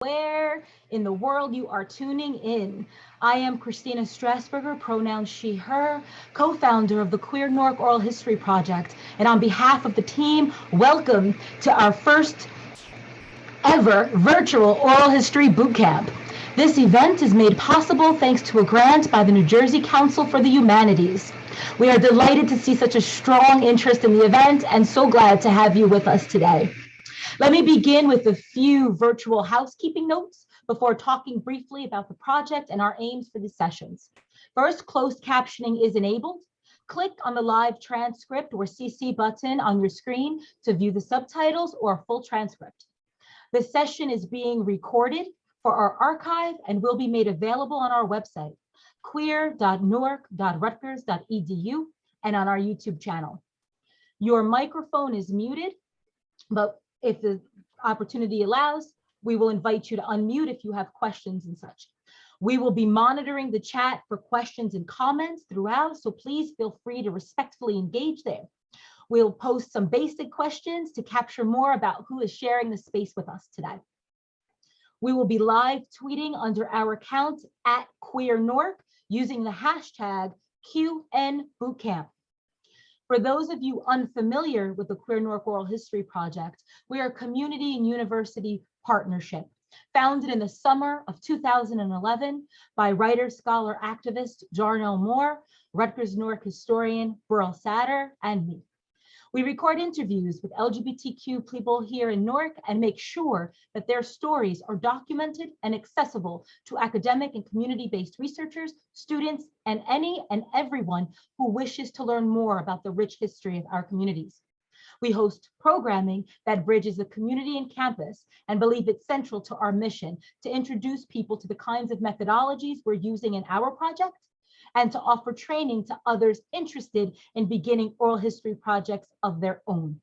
Where in the world you are tuning in. I am Christina Strasburger, pronouns she, her, co-founder of the Queer Newark Oral History Project. And on behalf of the team, welcome to our first ever virtual oral history bootcamp. This event is made possible thanks to a grant by the New Jersey Council for the Humanities. We are delighted to see such a strong interest in the event and so glad to have you with us today. Let me begin with a few virtual housekeeping notes before talking briefly about the project and our aims for the sessions. First, closed captioning is enabled. Click on the live transcript or CC button on your screen to view the subtitles or full transcript. The session is being recorded for our archive and will be made available on our website, queer.newark.rutgers.edu, and on our YouTube channel. Your microphone is muted, but if the opportunity allows, we will invite you to unmute if you have questions and such. We will be monitoring the chat for questions and comments throughout, so please feel free to respectfully engage there. We'll post some basic questions to capture more about who is sharing the space with us today. We will be live tweeting under our account at Queer Newark using the hashtag QNBootcamp. For those of you unfamiliar with the Queer Newark Oral History Project, we are a community and university partnership founded in the summer of 2011 by writer, scholar, activist Jarnell Moore, Rutgers-Newark historian Burl Satter, and me. We record interviews with LGBTQ people here in Newark and make sure that their stories are documented and accessible to academic and community-based researchers, students, and any and everyone who wishes to learn more about the rich history of our communities. We host programming that bridges the community and campus and believe it's central to our mission to introduce people to the kinds of methodologies we're using in our project and to offer training to others interested in beginning oral history projects of their own.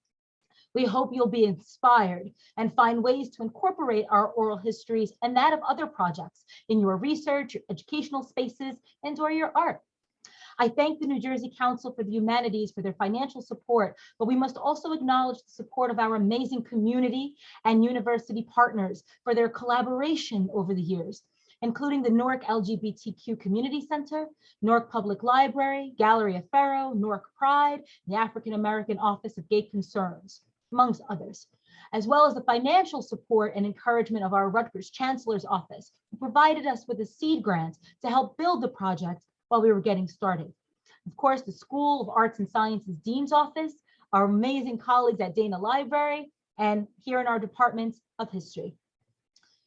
We hope you'll be inspired and find ways to incorporate our oral histories and that of other projects in your research, your educational spaces, and or your art. I thank the New Jersey Council for the Humanities for their financial support, but we must also acknowledge the support of our amazing community and university partners for their collaboration over the years, including the Newark LGBTQ Community Center, Newark Public Library, Gallery of Faro, Newark Pride, the African American Office of Gay Concerns, amongst others, as well as the financial support and encouragement of our Rutgers Chancellor's Office, who provided us with a seed grant to help build the project while we were getting started. Of course, the School of Arts and Sciences Dean's Office, our amazing colleagues at Dana Library, and here in our Department of History.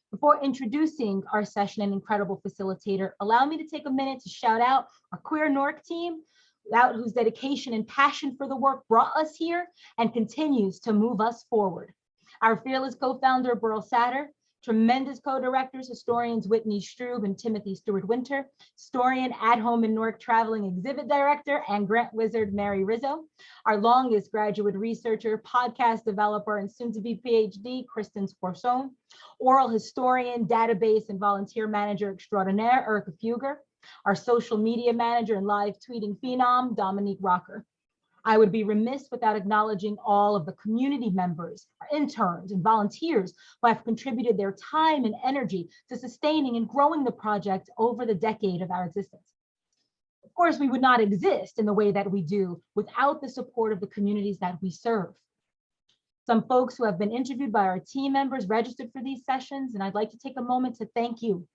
Before introducing our session and incredible facilitator, allow me to take a minute to shout out our Queer Newark team, without whose dedication and passion for the work brought us here and continues to move us forward. Our fearless co-founder, Burl Satter, tremendous co-directors, historians Whitney Strube and Timothy Stewart-Winter, historian at home in Newark traveling exhibit director, and grant wizard Mary Rizzo, our longest graduate researcher, podcast developer, and soon-to-be PhD, Kristen Sporsone, oral historian, database, and volunteer manager extraordinaire, Erica Fugger, our social media manager and live tweeting phenom, Dominique Rocker. I would be remiss without acknowledging all of the community members, our interns, and volunteers who have contributed their time and energy to sustaining and growing the project over the decade of our existence. Of course, we would not exist in the way that we do without the support of the communities that we serve. Some folks who have been interviewed by our team members registered for these sessions, and I'd like to take a moment to thank you.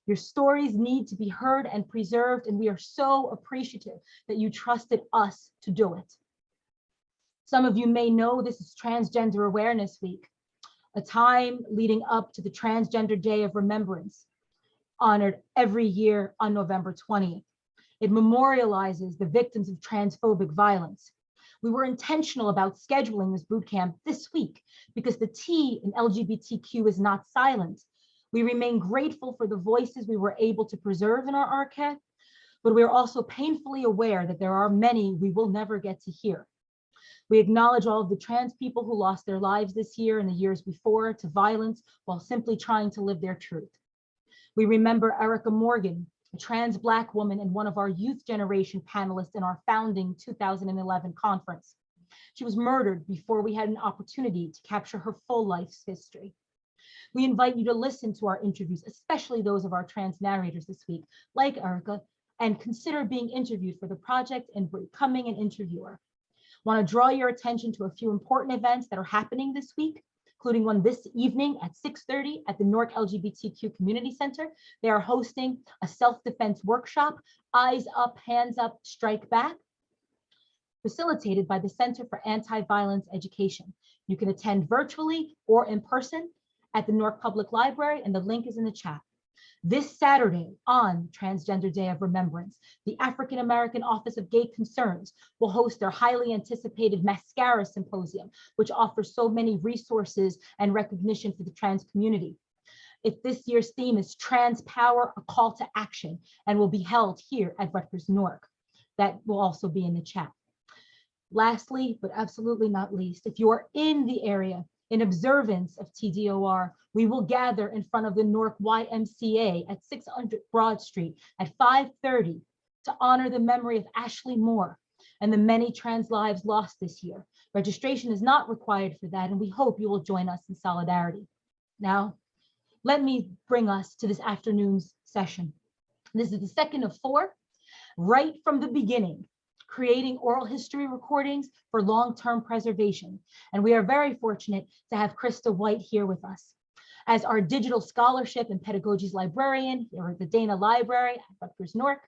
Your stories need to be heard and preserved, and we are so appreciative that you trusted us to do it. Some of you may know this is Transgender Awareness Week, a time leading up to the Transgender Day of Remembrance, honored every year on November 20th. It memorializes the victims of transphobic violence. We were intentional about scheduling this bootcamp this week because the T in LGBTQ is not silent. We remain grateful for the voices we were able to preserve in our archive, but we are also painfully aware that there are many we will never get to hear. We acknowledge all of the trans people who lost their lives this year and the years before to violence while simply trying to live their truth. We remember Erica Morgan, a trans Black woman and one of our youth generation panelists in our founding 2011 conference. She was murdered before we had an opportunity to capture her full life's history. We invite you to listen to our interviews, especially those of our trans narrators this week, like Erica, and consider being interviewed for the project and becoming an interviewer. Want to draw your attention to a few important events that are happening this week, including one this evening at 6:30 at the Newark LGBTQ Community Center. They are hosting a self-defense workshop, Eyes Up, Hands Up, Strike Back, facilitated by the Center for Anti-Violence Education. You can attend virtually or in person at the Newark Public Library, and the link is in the chat. This Saturday, on Transgender Day of Remembrance, the African American Office of Gay Concerns will host their highly anticipated Mascara Symposium, which offers so many resources and recognition for the trans community. If this year's theme is Trans Power, a Call to Action, and will be held here at Rutgers-Newark. That will also be in the chat. Lastly, but absolutely not least, if you are in the area in observance of TDOR, we will gather in front of the Newark YMCA at 600 Broad Street at 5:30 to honor the memory of Ashley Moore and the many trans lives lost this year. Registration is not required for that, and we hope you will join us in solidarity. Now, let me bring us to this afternoon's session. This is the second of 4, right from the beginning, creating oral history recordings for long-term preservation. And we are very fortunate to have Krista White here with us. As our digital scholarship and pedagogies librarian here at the Dana Library at Rutgers-Newark,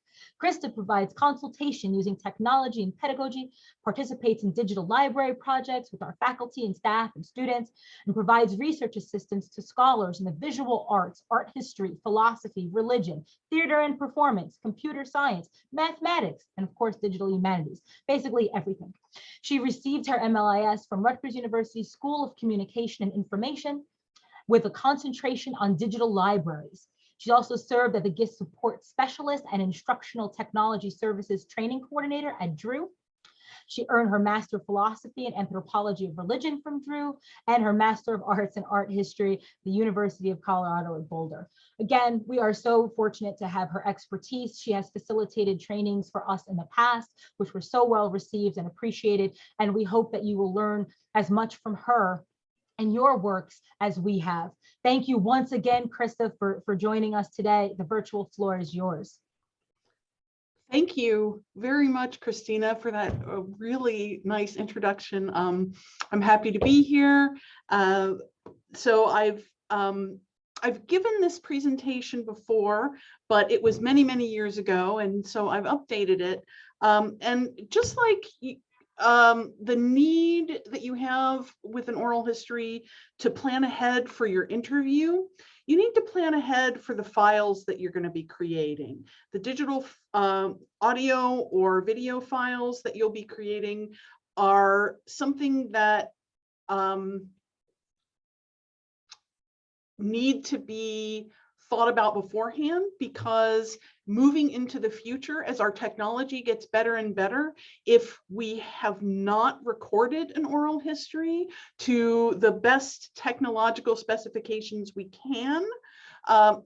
Krista provides consultation using technology and pedagogy, participates in digital library projects with our faculty and staff and students, and provides research assistance to scholars in the visual arts, art history, philosophy, religion, theater and performance, computer science, mathematics, and of course, digital humanities, basically everything. She received her MLIS from Rutgers University School of Communication and Information with a concentration on digital libraries. She also served as the GIS Support Specialist and Instructional Technology Services Training Coordinator at Drew. She earned her Master of Philosophy and Anthropology of Religion from Drew and her Master of Arts in Art History, the University of Colorado at Boulder. Again, we are so fortunate to have her expertise. She has facilitated trainings for us in the past, which were so well received and appreciated. And we hope that you will learn as much from her and your works as we have. Thank you once again, Krista, for joining us today. The virtual floor is yours. Thank you very much, Christina, for that really nice introduction. I'm happy to be here. So I've given this presentation before, but it was many, many years ago, and so I've updated it. And just like the need that you have with an oral history to plan ahead for your interview, you need to plan ahead for the files that you're going to be creating. The digital audio or video files that you'll be creating are something that need to be thought about beforehand, because moving into the future, as our technology gets better and better, if we have not recorded an oral history to the best technological specifications we can,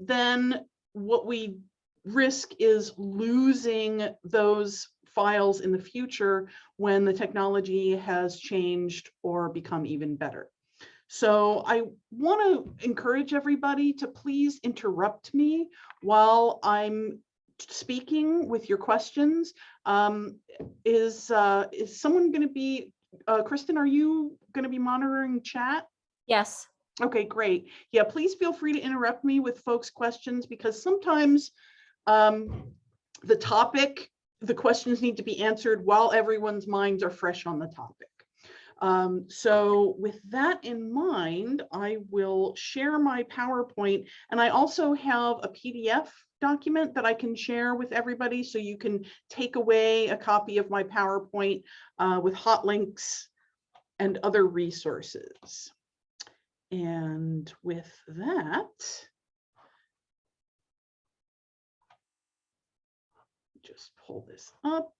then what we risk is losing those files in the future when the technology has changed or become even better. So I want to encourage everybody to please interrupt me while I'm speaking with your questions. Is someone going to be, Kristen, are you going to be monitoring chat? Yes. Okay, great. Yeah, please feel free to interrupt me with folks' questions, because sometimes the questions need to be answered while everyone's minds are fresh on the topic. So with that in mind, I will share my PowerPoint, and I also have a PDF document that I can share with everybody, so you can take away a copy of my PowerPoint with hot links and other resources. And with that, just pull this up.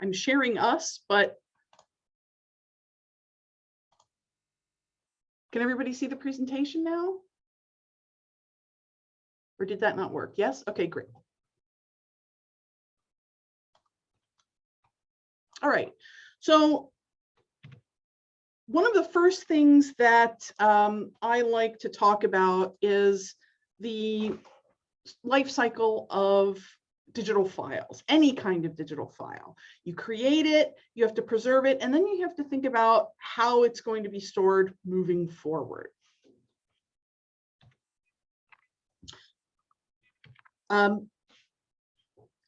I'm sharing us, but can everybody see the presentation now? Or did that not work? Yes? Okay, great. All right, so one of the first things that I like to talk about is the life cycle of digital files, any kind of digital file. You create it, you have to preserve it, and then you have to think about how it's going to be stored moving forward.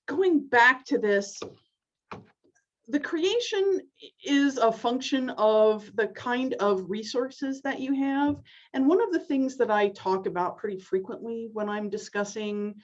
Going back to this, the creation is a function of the kind of resources that you have. And one of the things that I talk about pretty frequently when I'm discussing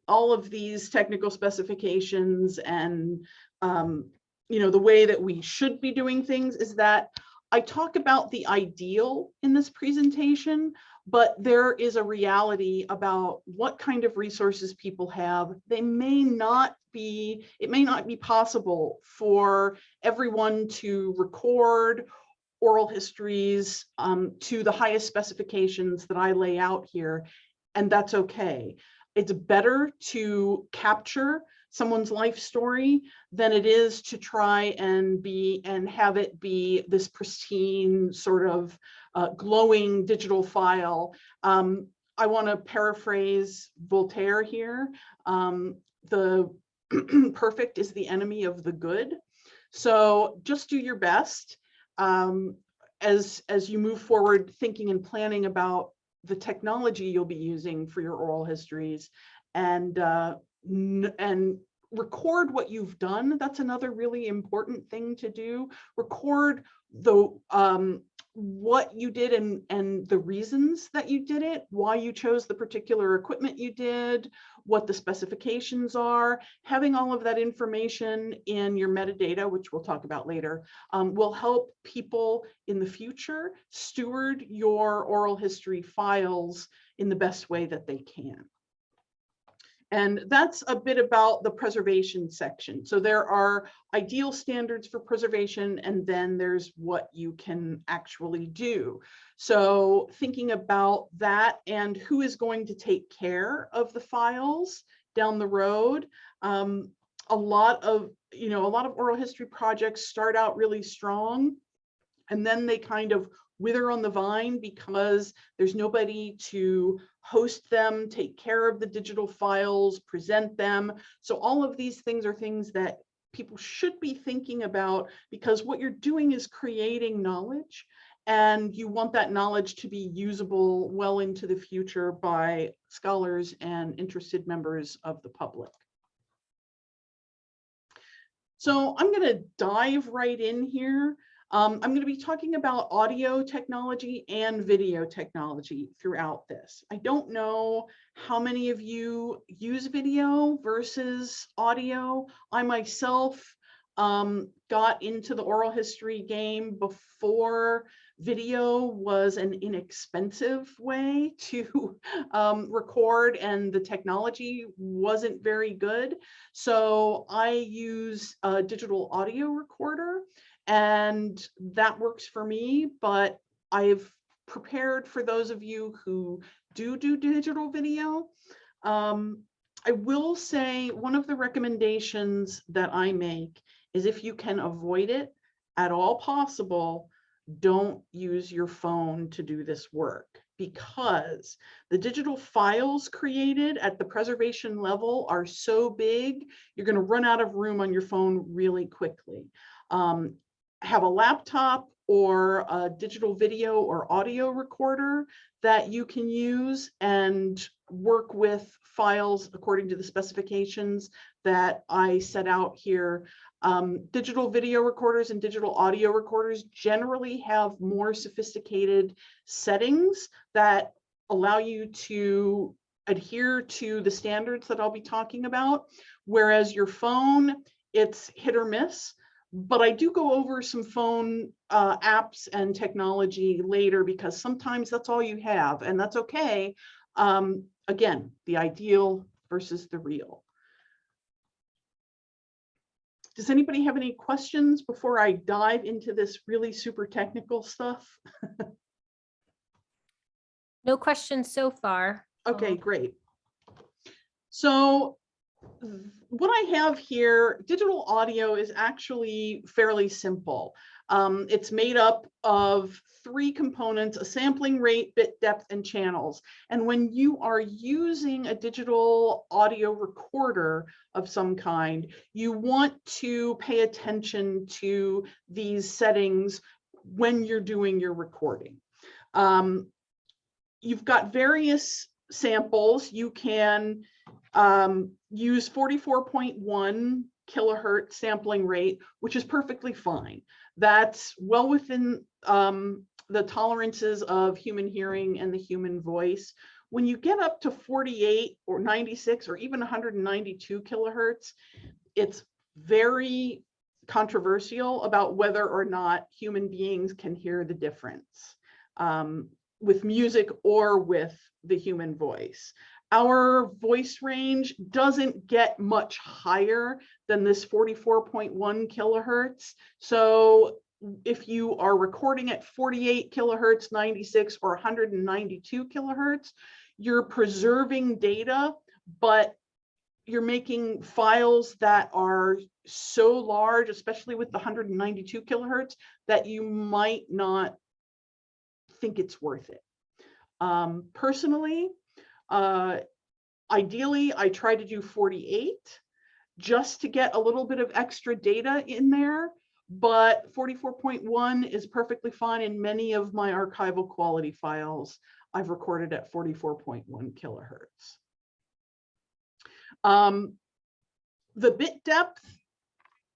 all of these technical specifications and the way that we should be doing things is that I talk about the ideal in this presentation, but there is a reality about what kind of resources people have. It may not be possible for everyone to record oral histories to the highest specifications that I lay out here, and that's okay. It's better to capture someone's life story than it is to try and have it be this pristine sort of glowing digital file. I want to paraphrase Voltaire here. The perfect is the enemy of the good. So just do your best as you move forward, thinking and planning about the technology you'll be using for your oral histories, and record what you've done. That's another really important thing to do. Record what you did and the reasons that you did it, why you chose the particular equipment you did, what the specifications are. Having all of that information in your metadata, which we'll talk about later, will help people in the future steward your oral history files in the best way that they can. And that's a bit about the preservation section. So there are ideal standards for preservation, and then there's what you can actually do. So thinking about that and who is going to take care of the files down the road. A lot of oral history projects start out really strong, and then they kind of wither on the vine because there's nobody to host them, take care of the digital files, present them. So all of these things are things that people should be thinking about, because what you're doing is creating knowledge, and you want that knowledge to be usable well into the future by scholars and interested members of the public. So I'm going to dive right in here. I'm going to be talking about audio technology and video technology throughout this. I don't know how many of you use video versus audio. I myself got into the oral history game before video was an inexpensive way to record, and the technology wasn't very good. So I use a digital audio recorder, and that works for me, but I've prepared for those of you who do digital video. I will say one of the recommendations that I make is, if you can avoid it at all possible, don't use your phone to do this work, because the digital files created at the preservation level are so big, you're going to run out of room on your phone really quickly. Have a laptop or a digital video or audio recorder that you can use and work with files according to the specifications that I set out here. Digital video recorders and digital audio recorders generally have more sophisticated settings that allow you to adhere to the standards that I'll be talking about, whereas your phone, it's hit or miss. But I do go over some phone apps and technology later, because sometimes that's all you have, and that's okay. Again, the ideal versus the real. Does anybody have any questions before I dive into this really super technical stuff? No questions so far. Okay, great. So what I have here, digital audio is actually fairly simple. It's made up of 3 components: a sampling rate, bit depth, and channels. And when you are using a digital audio recorder of some kind, you want to pay attention to these settings when you're doing your recording. You've got various samples. You can use 44.1 kilohertz sampling rate, which is perfectly fine. That's well within the tolerances of human hearing and the human voice. When you get up to 48 or 96 or even 192 kilohertz, it's very controversial about whether or not human beings can hear the difference with music or with the human voice. Our voice range doesn't get much higher than this 44.1 kilohertz. So if you are recording at 48 kilohertz, 96, or 192 kilohertz, you're preserving data, but you're making files that are so large, especially with the 192 kilohertz, that you might not think it's worth it. Personally, ideally, I try to do 48 just to get a little bit of extra data in there, but 44.1 is perfectly fine. In many of my archival quality files, I've recorded at 44.1 kilohertz. The bit depth,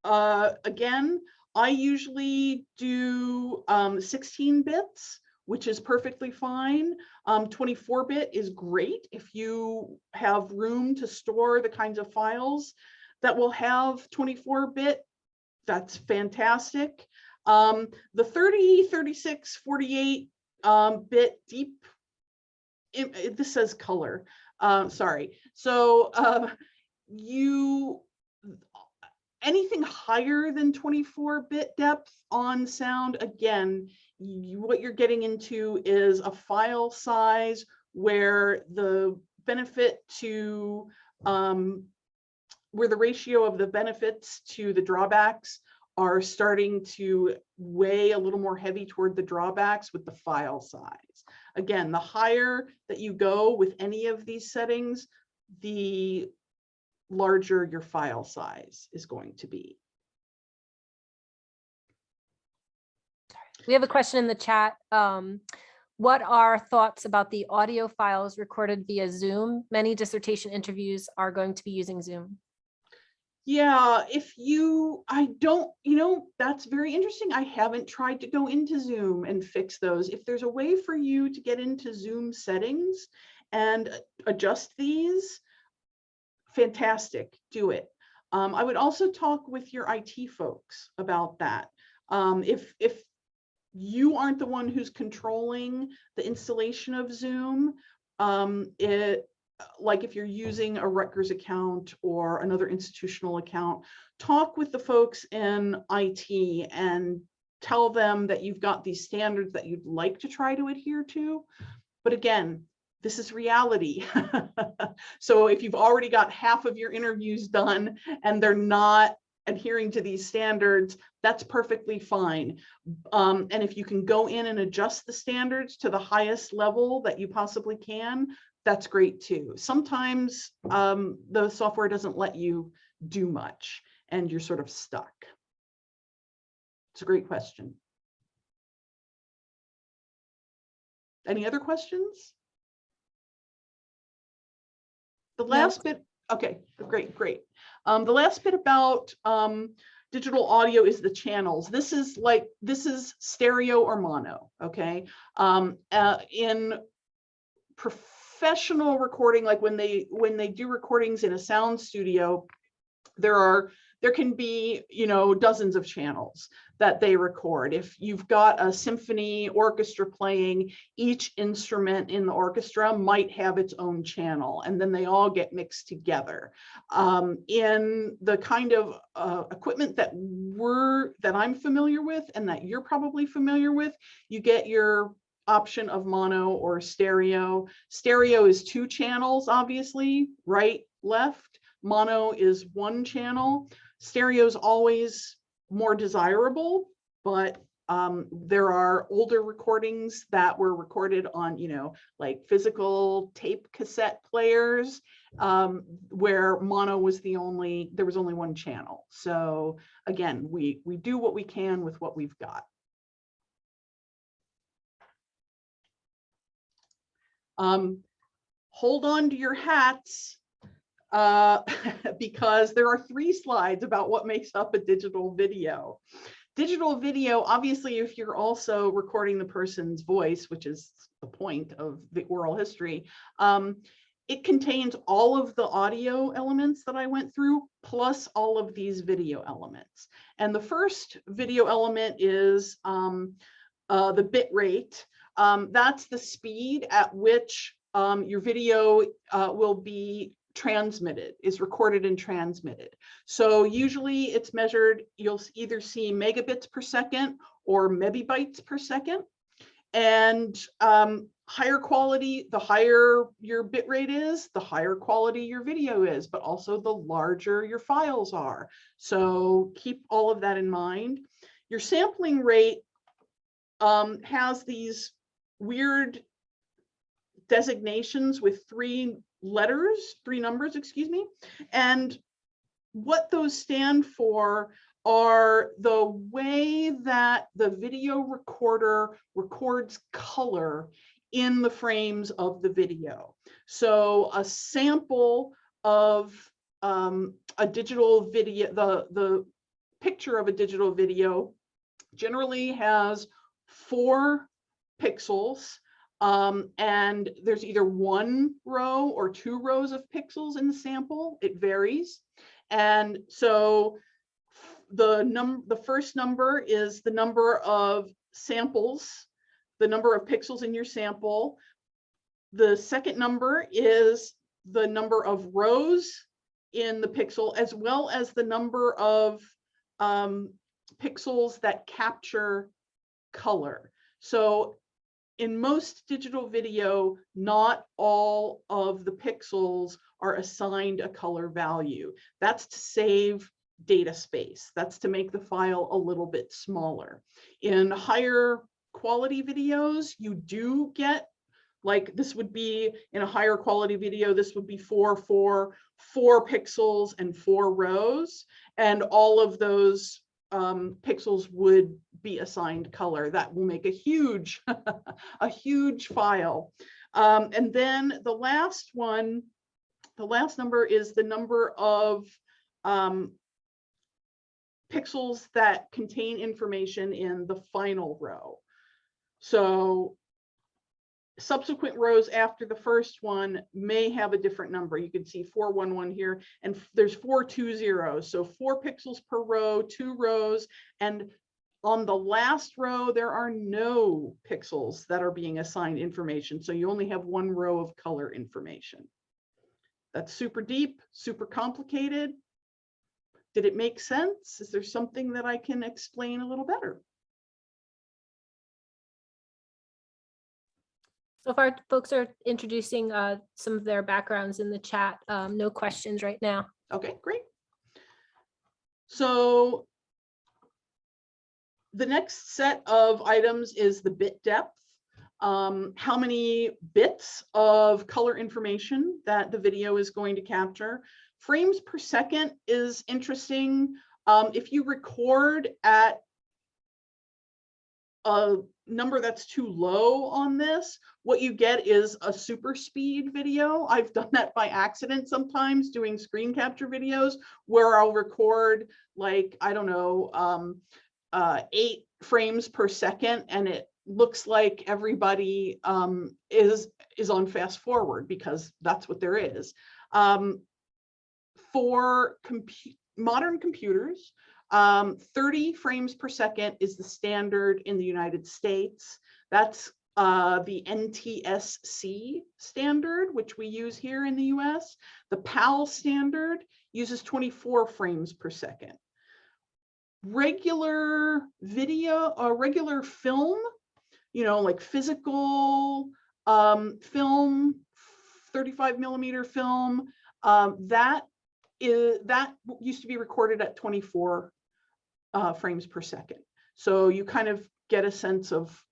again, I usually do 16 bits, which is perfectly fine. 24-bit is great if you have room to store the kinds of files that will have 24-bit. That's fantastic. The 30, 36, 48 bit deep, this says color, sorry. So anything higher than 24-bit depth on sound, again, what you're getting into is a file size where the benefit to, where the ratio of the benefits to the drawbacks are starting to weigh a little more heavy toward the drawbacks with the file size. Again, the higher that you go with any of these settings, the larger your file size is going to be. We have a question in the chat. What are thoughts about the audio files recorded via Zoom? Many dissertation interviews are going to be using Zoom. Yeah, that's very interesting. I haven't tried to go into Zoom and fix those. If there's a way for you to get into Zoom settings and adjust these, fantastic, do it. I would also talk with your IT folks about that. If you aren't the one who's controlling the installation of Zoom, like if you're using a Rutgers account or another institutional account, talk with the folks in IT and tell them that you've got these standards that you'd like to try to adhere to. But again, this is reality. So if you've already got half of your interviews done and they're not adhering to these standards, that's perfectly fine. And if you can go in and adjust the standards to the highest level that you possibly can, that's great too. Sometimes the software doesn't let you do much and you're sort of stuck. It's a great question. Any other questions? The last bit, okay, great. The last bit about digital audio is the channels. This is stereo or mono, okay? In professional recording, like when they do recordings in a sound studio, there can be, dozens of channels that they record. If you've got a symphony orchestra playing, each instrument in the orchestra might have its own channel, and then they all get mixed together. In the kind of equipment that I'm familiar with and that you're probably familiar with, you get your option of mono or stereo. Stereo is 2 channels, obviously, right, left. Mono is one channel. Stereo is always more desirable, but there are older recordings that were recorded on, like physical tape cassette players, where mono was there was only one channel. So again, we do what we can with what we've got. Hold on to your hats, because there are 3 slides about what makes up a digital video. Digital video, obviously, if you're also recording the person's voice, which is the point of the oral history, it contains all of the audio elements that I went through, plus all of these video elements. And the first video element is the bit rate. That's the speed at which your video will be is recorded and transmitted. So usually it's measured, you'll either see megabits per second or megabytes per second. And higher quality, the higher your bit rate is, the higher quality your video is, but also the larger your files are. So keep all of that in mind. Your sampling rate has these weird designations with 3 numbers, excuse me. And what those stand for are the way that the video recorder records color in the frames of the video. So a sample of a digital video, the picture of a digital video generally has 4 pixels. And there's either 1 row or 2 rows of pixels in the sample. It varies. And so the first number is the number of samples, the number of pixels in your sample. The second number is the number of rows in the pixel, as well as the number of pixels that capture color. So in most digital video, not all of the pixels are assigned a color value. That's to save data space. That's to make the file a little bit smaller. In higher quality videos, you do get, like this would be in a higher quality video, this would be 4 pixels and 4 rows. And all of those pixels would be assigned color. That will make a huge, a huge file. And then the last number is the number of pixels that contain information in the final row. So subsequent rows after the first one may have a different number. You can see 411 here, and there's 420. So 4 pixels per row, 2 rows. And on the last row, there are no pixels that are being assigned information. So you only have 1 row of color information. That's super deep, super complicated. Did it make sense? Is there something that I can explain a little better? So far, folks are introducing some of their backgrounds in the chat. No questions right now. Okay, great. So the next set of items is the bit depth. How many bits of color information that the video is going to capture. Frames per second is interesting. If you record at a number that's too low on this, what you get is a super speed video. I've done that by accident sometimes, doing screen capture videos where I'll record, like, I don't know, 8 frames per second, and it looks like everybody is on fast forward, because that's what there is. For modern computers, 30 frames per second is the standard in the United States. That's the NTSC standard, which we use here in the US. The PAL standard uses 24 frames per second. Regular video or regular film, like physical film, 35mm film, that that used to be recorded at 24 frames per second. So you kind of get a sense of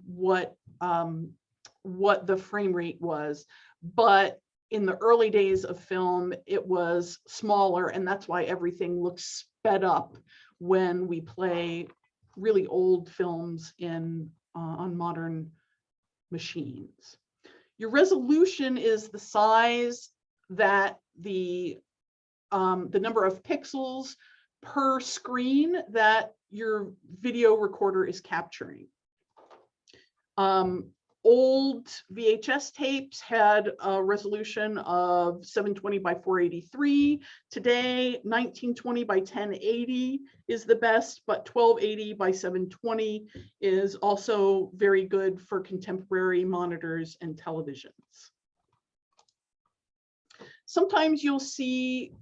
what the frame rate was. But in the early days of film, it was smaller, and that's why everything looks sped up when we play really old films on modern machines. Your resolution is the size that the number of pixels per screen that your video recorder is capturing. Old VHS tapes had a resolution of 720 by 483. Today, 1920 by 1080 is the best, but 1280 by 720 is also very good for contemporary monitors and televisions. Sometimes you'll see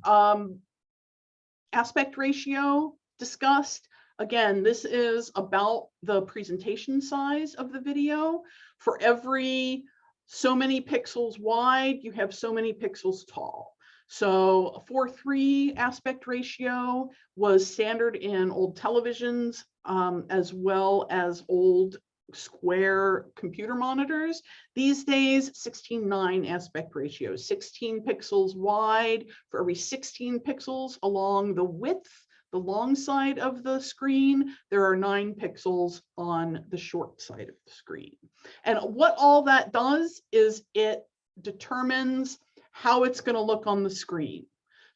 aspect ratio discussed. Again, this is about the presentation size of the video. For every so many pixels wide, you have so many pixels tall. So a 4:3 aspect ratio was standard in old televisions, as well as old square computer monitors. These days, 16:9 aspect ratio, 16 pixels wide for every 16 pixels along the width. The long side of the screen, there are 9 pixels on the short side of the screen. And what all that does is it determines how it's going to look on the screen.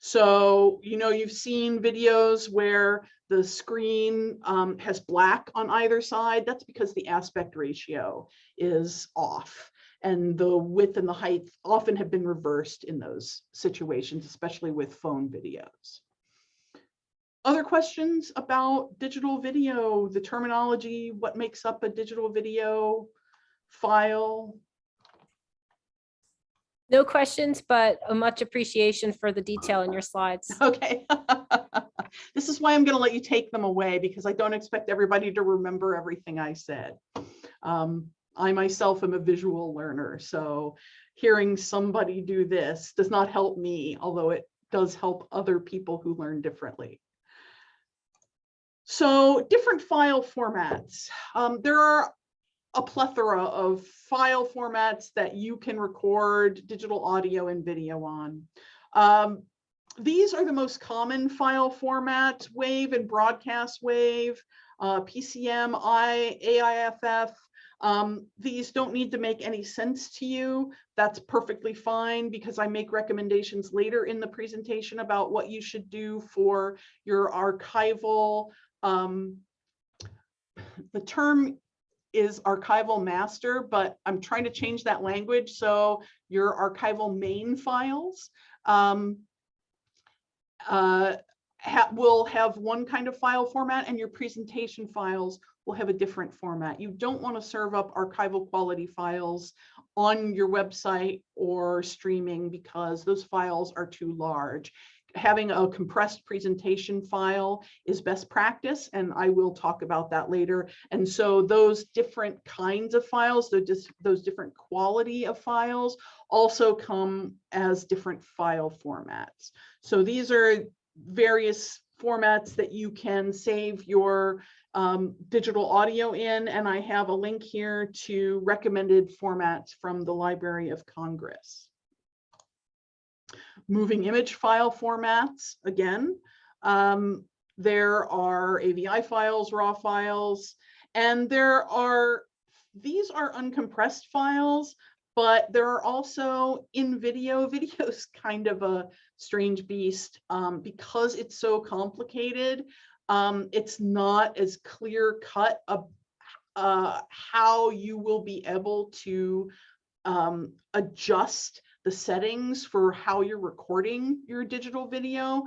So, you know, you've seen videos where the screen has black on either side. That's because the aspect ratio is off. And the width and the height often have been reversed in those situations, especially with phone videos. Other questions about digital video, the terminology, what makes up a digital video file? No questions, but a much appreciation for the detail in your slides. Okay. This is why I'm going to let you take them away, because I don't expect everybody to remember everything I said. I myself am a visual learner, so hearing somebody do this does not help me, although it does help other people who learn differently. So different file formats. There are a plethora of file formats that you can record digital audio and video on. These are the most common file formats: WAV and broadcast WAV, PCM, AIFF. These don't need to make any sense to you. That's perfectly fine, because I make recommendations later in the presentation about what you should do for your archival. The term is archival master, but I'm trying to change that language. So your archival main files will have one kind of file format, and your presentation files will have a different format. You don't want to serve up archival quality files on your website or streaming, because those files are too large. Having a compressed presentation file is best practice, and I will talk about that later. And so those different kinds of files, those different quality of files, also come as different file formats. So these are various formats that you can save your digital audio in, and I have a link here to recommended formats from the Library of Congress. Moving image file formats, again, there are AVI files, RAW files, and these are uncompressed files, but there are also in video. Video's kind of a strange beast, because it's so complicated. It's not as clear cut how you will be able to adjust the settings for how you're recording your digital video.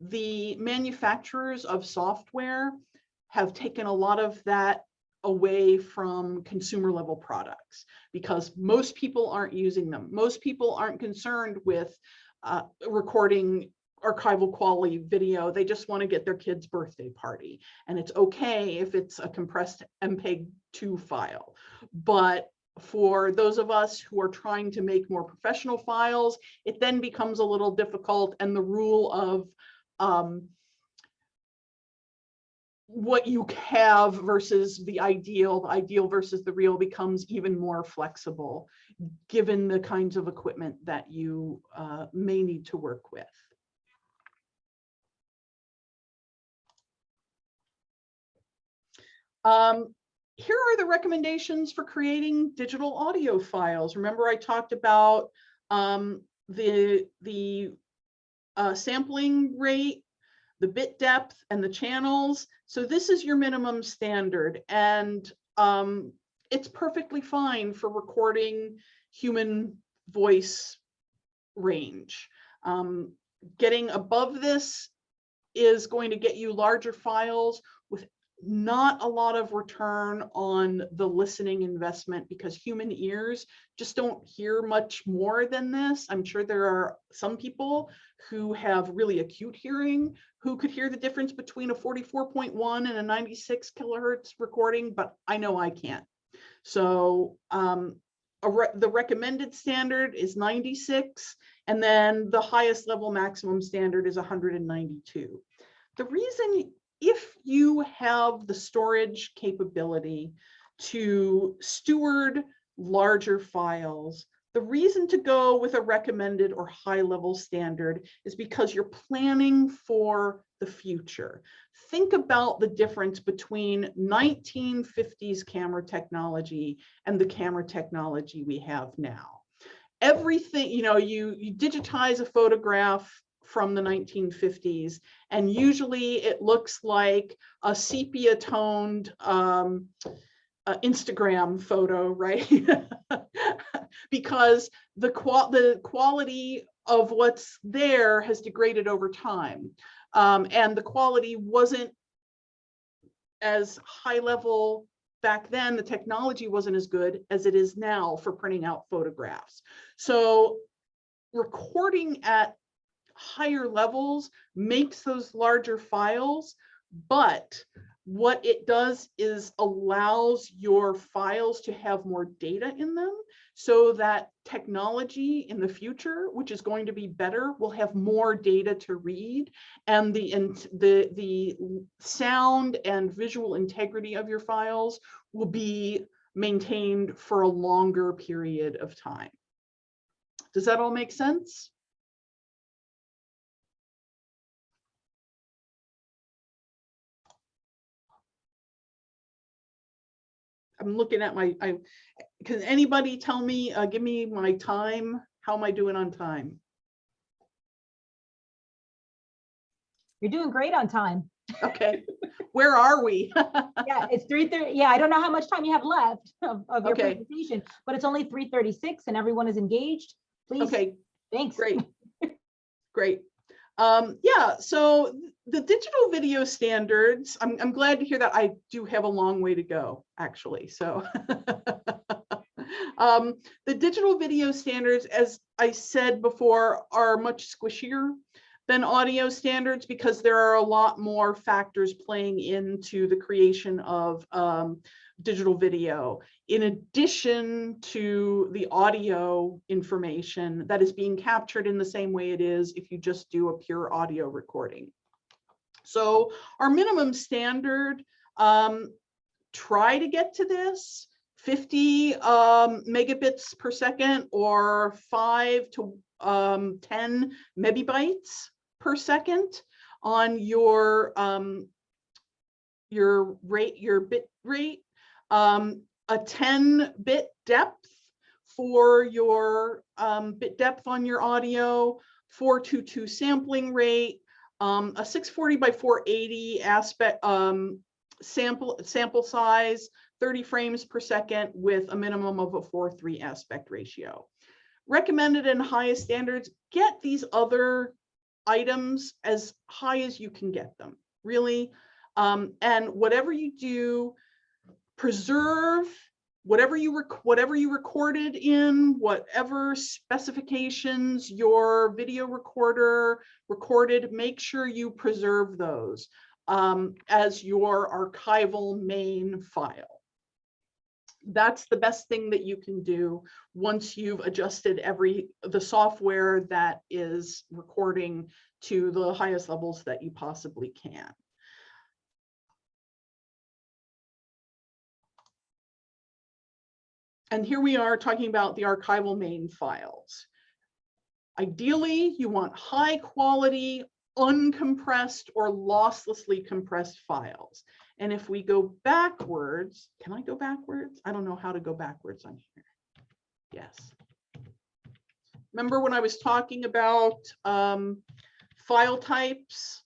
The manufacturers of software have taken a lot of that away from consumer level products, because most people aren't using them. Most people aren't concerned with recording archival quality video. They just want to get their kid's birthday party, and it's okay if it's a compressed MPEG-2 file. But for those of us who are trying to make more professional files, it then becomes a little difficult, and the rule of what you have versus the ideal versus the real becomes even more flexible, given the kinds of equipment that you may need to work with. Here are the recommendations for creating digital audio files. Remember, I talked about the sampling rate, the bit depth, and the channels. So this is your minimum standard, and it's perfectly fine for recording human voice range. Getting above this is going to get you larger files with not a lot of return on the listening investment, because human ears just don't hear much more than this. I'm sure there are some people who have really acute hearing who could hear the difference between a 44.1 and a 96 kilohertz recording, but I know I can't. So the recommended standard is 96, and then the highest level maximum standard is 192. The reason, if you have the storage capability to steward larger files, the reason to go with a recommended or high level standard is because you're planning for the future. Think about the difference between 1950s camera technology and the camera technology we have now. Everything, you know, you digitize a photograph from the 1950s, and usually it looks like a sepia toned Instagram photo, right? Because the quality of what's there has degraded over time, and the quality wasn't as high level back then. The technology wasn't as good as it is now for printing out photographs. So recording at higher levels makes those larger files, but what it does is allows your files to have more data in them, so that technology in the future, which is going to be better, will have more data to read, and the sound and visual integrity of your files will be maintained for a longer period of time. Does that all make sense? I'm looking at my, can anybody tell me, give me my time? How am I doing on time? You're doing great on time. Okay, where are we? Yeah, it's 3:30. Yeah, I don't know how much time you have left of your Okay. presentation, but it's only 3:36 and everyone is engaged. Please. Okay, Thanks. great. Great. Yeah, so the digital video standards, I'm glad to hear that. I do have a long way to go, actually. So the digital video standards, as I said before, are much squishier than audio standards, because there are a lot more factors playing into the creation of digital video, in addition to the audio information that is being captured in the same way it is if you just do a pure audio recording. So our minimum standard, try to get to this 50 megabits per second, or 5 to 10 megabytes per second on your bit rate. A 10-bit depth for your bit depth on your audio, 422 sampling rate, a 640 by 480 aspect sample size, 30 frames per second with a minimum of a 4:3 aspect ratio. Recommended and highest standards, get these other items as high as you can get them, really. And whatever you do, preserve whatever you recorded in, whatever specifications your video recorder recorded, make sure you preserve those as your archival main file. That's the best thing that you can do once you've adjusted the software that is recording to the highest levels that you possibly can. And here we are talking about the archival main files. Ideally, you want high quality, uncompressed or losslessly compressed files. And if we go backwards, can I go backwards? I don't know how to go backwards on here. Yes. Remember when I was talking about file types?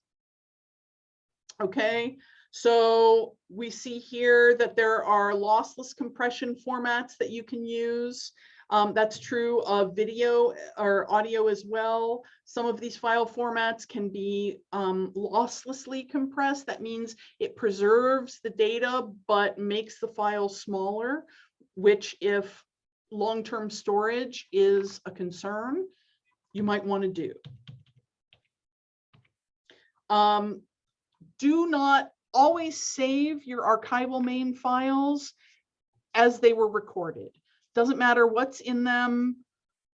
Okay, so we see here that there are lossless compression formats that you can use. That's true of video or audio as well. Some of these file formats can be losslessly compressed. That means it preserves the data, but makes the file smaller, which if long-term storage is a concern, you might want to do. Do not always save your archival main files as they were recorded. Doesn't matter what's in them,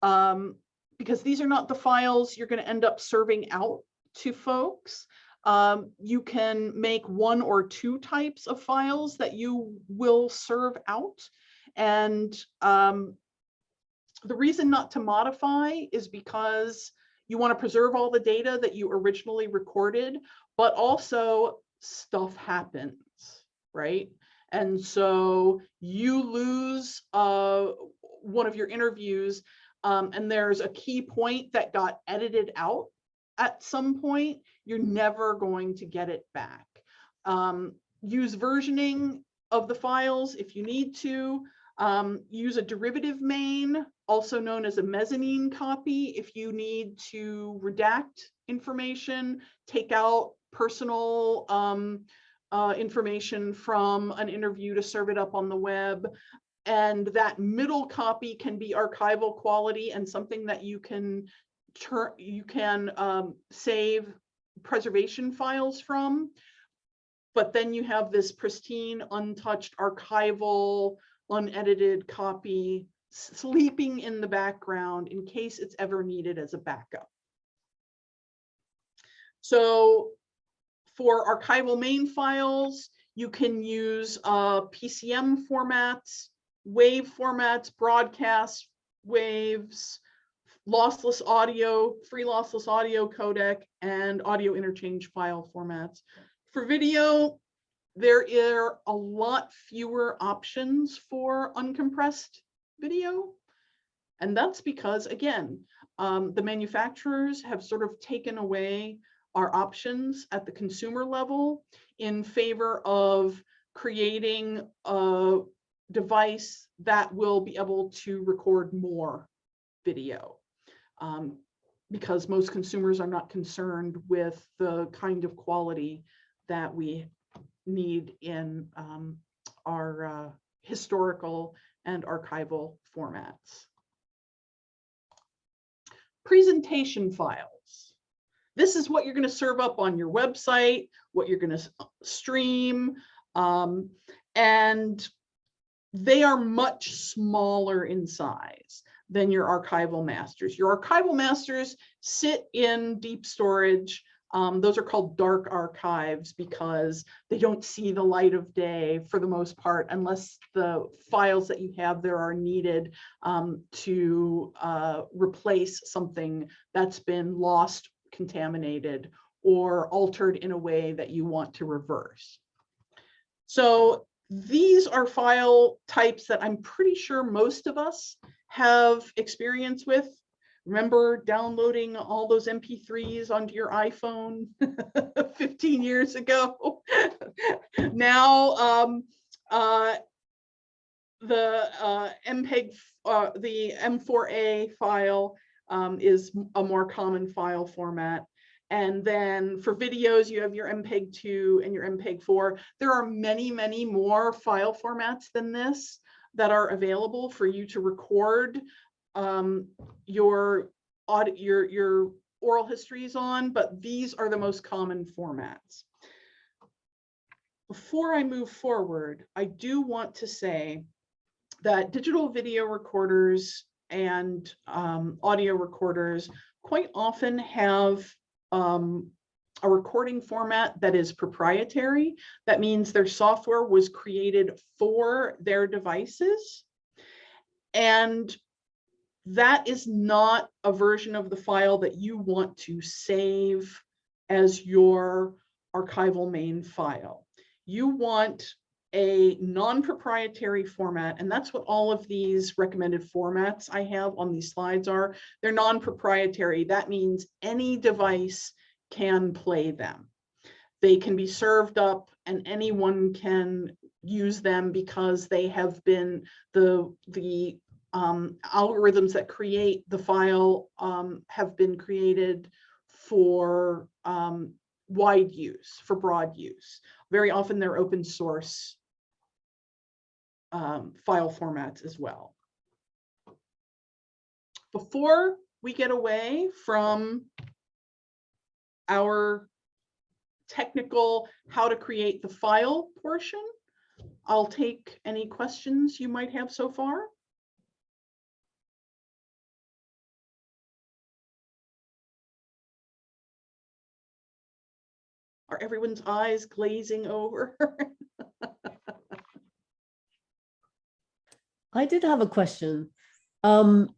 because these are not the files you're going to end up serving out to folks. You can make 1 or 2 types of files that you will serve out. And the reason not to modify is because you want to preserve all the data that you originally recorded, but also stuff happens, right? And so you lose one of your interviews and there's a key point that got edited out at some point, you're never going to get it back. Use versioning of the files if you need to. Use a derivative main, also known as a mezzanine copy, if you need to redact information, take out personal information from an interview to serve it up on the web. And that middle copy can be archival quality and something that you can save preservation files from. But then you have this pristine, untouched, archival, unedited copy sleeping in the background in case it's ever needed as a backup. So for archival main files, you can use PCM formats, wave formats, broadcast waves, lossless audio, free lossless audio codec, and audio interchange file formats. For video, there are a lot fewer options for uncompressed video. And that's because, again, the manufacturers have sort of taken away our options at the consumer level in favor of creating a device that will be able to record more video. Because most consumers are not concerned with the kind of quality that we need in our historical and archival formats. Presentation files. This is what you're going to serve up on your website, what you're going to stream, and they are much smaller in size than your archival masters. Your archival masters sit in deep storage. Those are called dark archives because they don't see the light of day for the most part, unless the files that you have there are needed to replace something that's been lost, contaminated, or altered in a way that you want to reverse. So these are file types that I'm pretty sure most of us have experience with. Remember downloading all those MP3s onto your iPhone 15 years ago? Now, the MPEG, the M4A file is a more common file format. And then for videos, you have your MPEG-2 and your MPEG-4. There are many, many more file formats than this that are available for you to record your oral histories on, but these are the most common formats. Before I move forward, I do want to say that digital video recorders and audio recorders quite often have a recording format that is proprietary. That means their software was created for their devices. And that is not a version of the file that you want to save as your archival main file. You want a non-proprietary format, and that's what all of these recommended formats I have on these slides are. They're non-proprietary. That means any device can play them. They can be served up and anyone can use them because they have been the algorithms that create the file have been created for wide use, for broad use. Very often they're open source file formats as well. Before we get away from our technical how to create the file portion, I'll take any questions you might have so far. Are everyone's eyes glazing over? I did have a question. I'm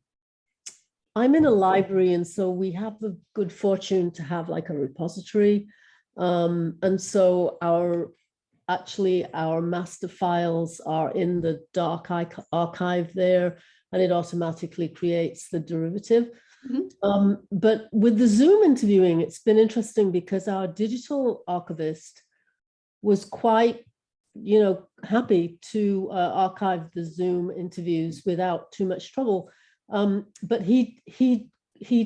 in a library, and so we have the good fortune to have like a repository. And so our master files are in the dark archive there, and it automatically creates the derivative. Mm-hmm. But with the Zoom interviewing, it's been interesting because our digital archivist was quite, happy to archive the Zoom interviews without too much trouble. But he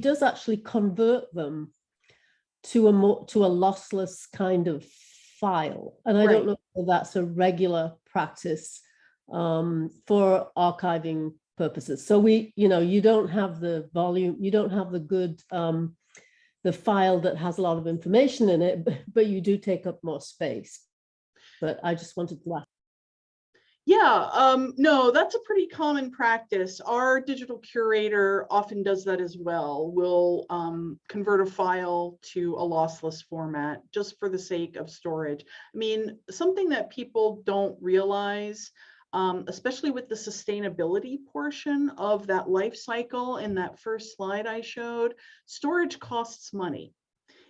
does actually convert them to a lossless kind of file, and I don't know if that's a regular practice for archiving purposes. So you don't have the volume, you don't have the good the file that has a lot of information in it, but you do take up more space. But I just wanted to ask. Yeah, no, that's a pretty common practice. Our digital curator often does that as well. We'll convert a file to a lossless format just for the sake of storage. I mean, something that people don't realize, especially with the sustainability portion of that life cycle in that first slide I showed, storage costs money.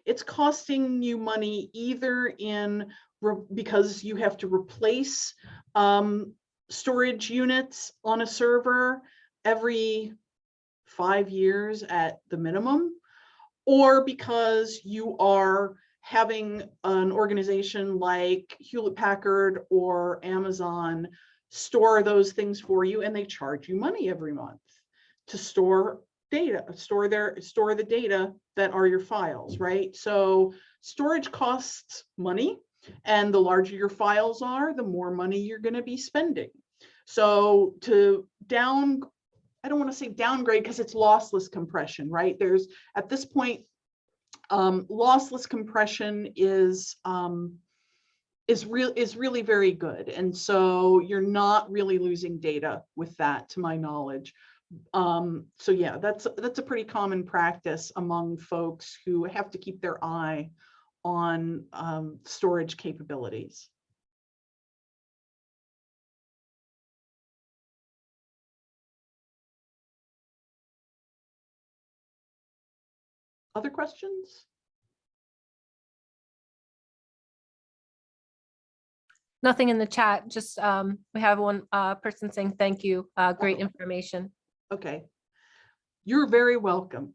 It's costing you money either because you have to replace storage units on a server every 5 years at the minimum, or because you are having an organization like Hewlett-Packard or Amazon store those things for you, and they charge you money every month to store data, store the data that are your files, right? So storage costs money, and the larger your files are, the more money you're going to be spending. So I don't want to say downgrade because it's lossless compression, right? There's at this point, lossless compression is really very good, and so you're not really losing data with that, to my knowledge. So yeah, that's a pretty common practice among folks who have to keep their eye on storage capabilities. Other questions? Nothing in the chat, just we have one person saying thank you, great information. Okay, you're very welcome.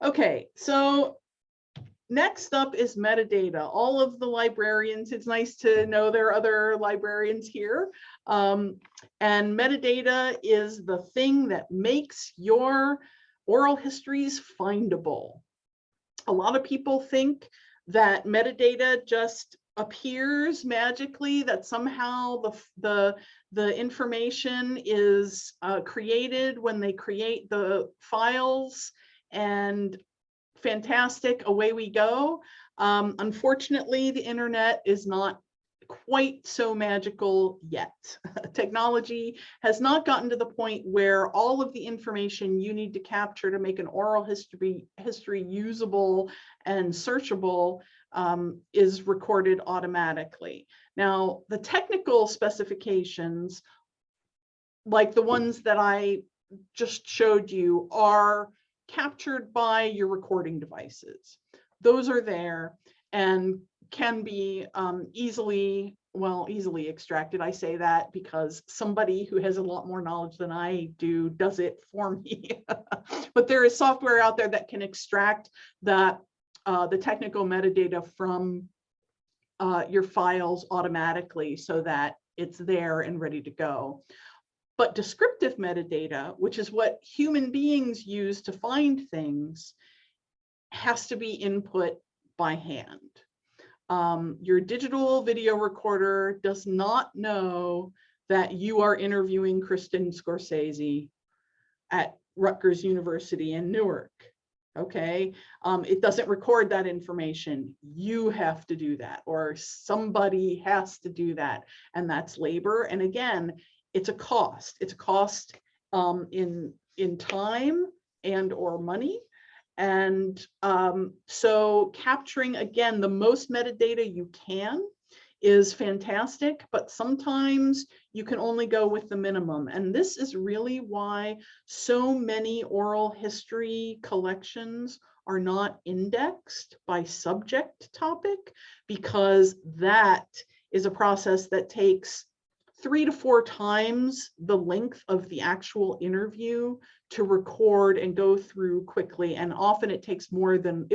Okay, so next up is metadata. All of the librarians, it's nice to know there are other librarians here. And metadata is the thing that makes your oral histories findable. A lot of people think that metadata just appears magically, that somehow the information is created when they create the files, and fantastic, away we go. Unfortunately, the internet is not quite so magical yet. Technology has not gotten to the point where all of the information you need to capture to make an oral history usable and searchable is recorded automatically. Now, the technical specifications, like the ones that I just showed you, are captured by your recording devices. Those are there and can be easily extracted. I say that because somebody who has a lot more knowledge than I do does it for me. But there is software out there that can extract that the technical metadata from your files automatically so that it's there and ready to go. But descriptive metadata, which is what human beings use to find things, has to be input by hand. Your digital video recorder does not know that you are interviewing Kristen Scorsese at Rutgers University in Newark. Okay, it doesn't record that information. You have to do that, or somebody has to do that, and that's labor. And again, it's a cost. It's a cost in time and or money. And so capturing, again, the most metadata you can is fantastic, but sometimes you can only go with the minimum. And this is really why so many oral history collections are not indexed by subject topic, because that is a process that takes 3 to 4 times the length of the actual interview to record and go through quickly. And often it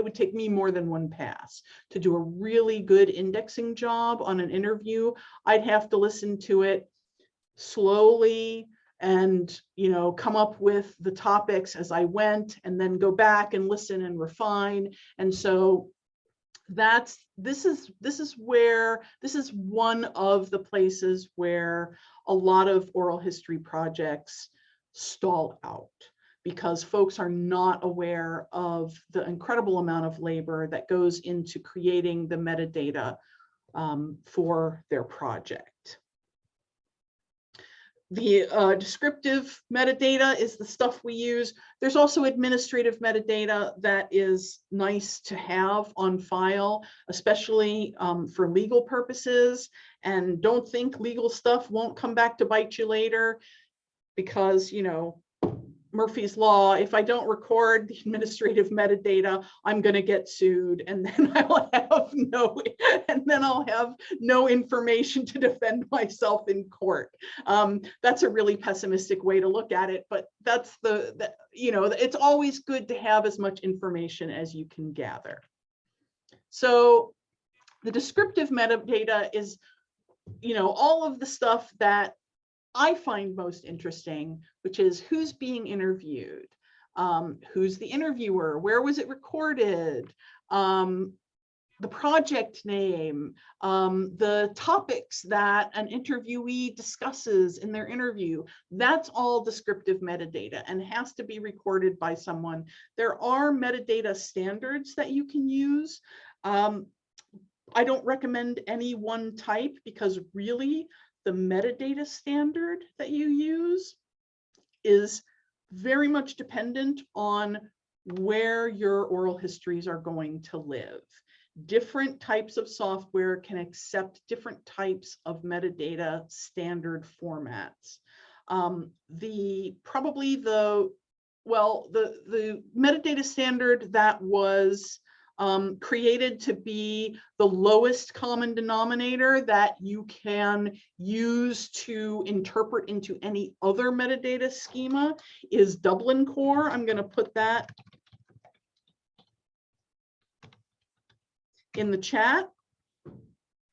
would take me more than one pass to do a really good indexing job on an interview. I'd have to listen to it slowly and, come up with the topics as I went, and then go back and listen and refine. And so this is one of the places where a lot of oral history projects stall out, because folks are not aware of the incredible amount of labor that goes into creating the metadata for their project. The descriptive metadata is the stuff we use. There's also administrative metadata that is nice to have on file, especially for legal purposes. And don't think legal stuff won't come back to bite you later, because, Murphy's Law, if I don't record the administrative metadata, I'm going to get sued, and then I'll have no information to defend myself in court. That's a really pessimistic way to look at it, but that's it's always good to have as much information as you can gather. So the descriptive metadata is, all of the stuff that I find most interesting, which is who's being interviewed, who's the interviewer, where was it recorded, the project name, the topics that an interviewee discusses in their interview. That's all descriptive metadata and has to be recorded by someone. There are metadata standards that you can use. I don't recommend any one type, because really, the metadata standard that you use is very much dependent on where your oral histories are going to live. Different types of software can accept different types of metadata standard formats. The metadata standard that was created to be the lowest common denominator that you can use to interpret into any other metadata schema is Dublin Core. I'm going to put that in the chat.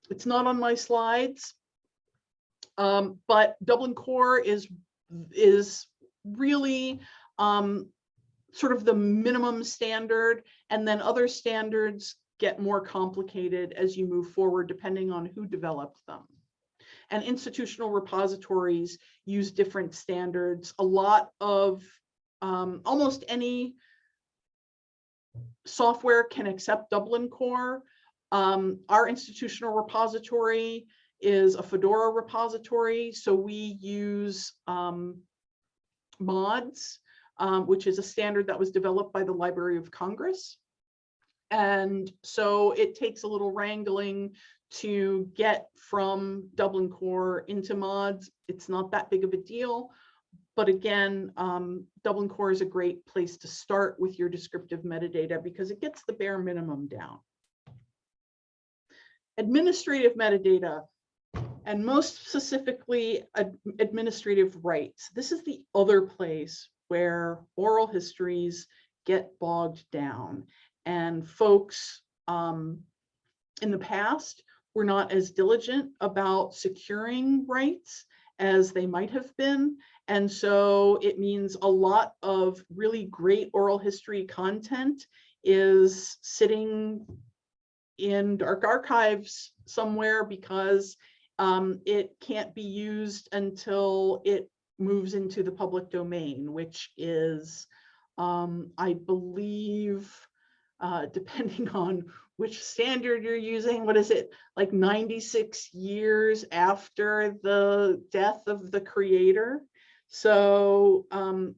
It's not on my slides, but Dublin Core is really sort of the minimum standard, and then other standards get more complicated as you move forward, depending on who developed them. And institutional repositories use different standards. A lot of, almost any software can accept Dublin Core. Our institutional repository is a Fedora repository. So we use MODS, which is a standard that was developed by the Library of Congress. And so it takes a little wrangling to get from Dublin Core into MODS. It's not that big of a deal. But again, Dublin Core is a great place to start with your descriptive metadata because it gets the bare minimum down. Administrative metadata, and most specifically administrative rights. This is the other place where oral histories get bogged down, and folks in the past were not as diligent about securing rights as they might have been. And so it means a lot of really great oral history content is sitting in dark archives somewhere because it can't be used until it moves into the public domain, which is, I believe, depending on which standard you're using, what is it, like 96 years after the death of the creator. So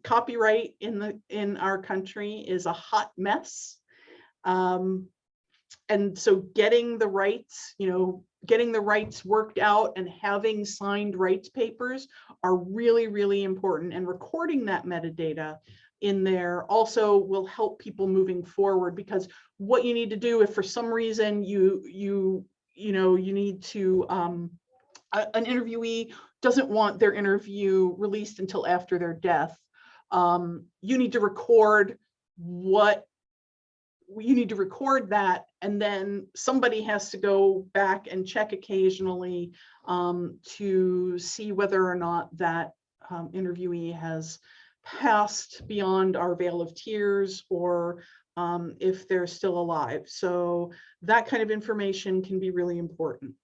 copyright in our country is a hot mess. And so getting the rights, getting the rights worked out and having signed rights papers are really, really important. And recording that metadata in there also will help people moving forward, because what you need to do if for some reason you need to an interviewee doesn't want their interview released until after their death, you need to record that, and then somebody has to go back and check occasionally to see whether or not that interviewee has passed beyond our veil of tears, or if they're still alive. So that kind of information can be really important.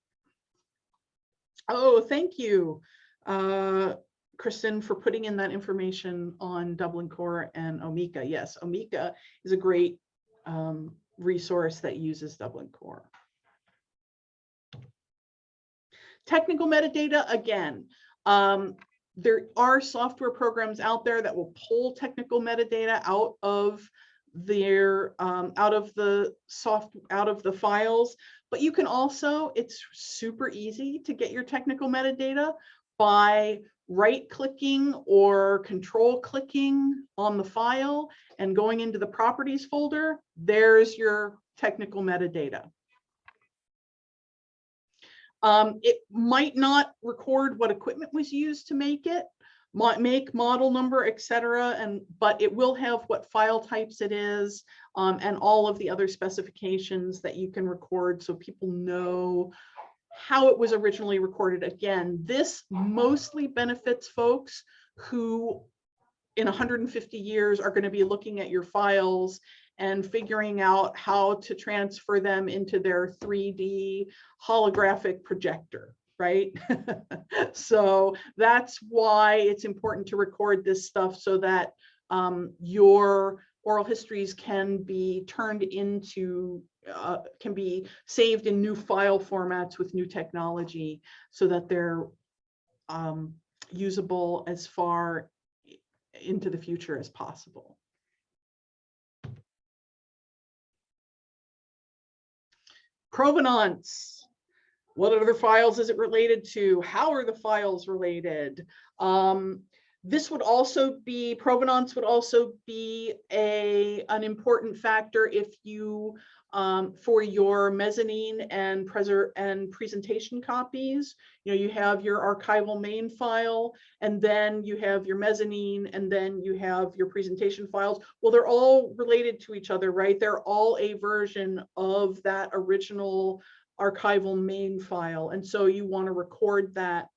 Oh, thank you, Kristen, for putting in that information on Dublin Core and Omeka. Yes, Omeka is a great resource that uses Dublin Core. Technical metadata, again, there are software programs out there that will pull technical metadata out of their out of the files, but you can also, it's super easy to get your technical metadata by right-clicking or control-clicking on the file and going into the properties folder. There's your technical metadata. It might not record what equipment was used to make it, make, model number, etc., but it will have what file types it is, and all of the other specifications that you can record so people know how it was originally recorded. Again, this mostly benefits folks who in 150 years are going to be looking at your files and figuring out how to transfer them into their 3D holographic projector, right? So that's why it's important to record this stuff so that your oral histories can be turned into, can be saved in new file formats with new technology so that they're usable as far into the future as possible. Provenance. What other files is it related to? How are the files related? This would also be, provenance would also be an important factor if you, for your mezzanine and presentation copies. You have your archival main file, and then you have your mezzanine, and then you have your presentation files. Well, they're all related to each other, right? They're all a version of that original archival main file. And so you want to record that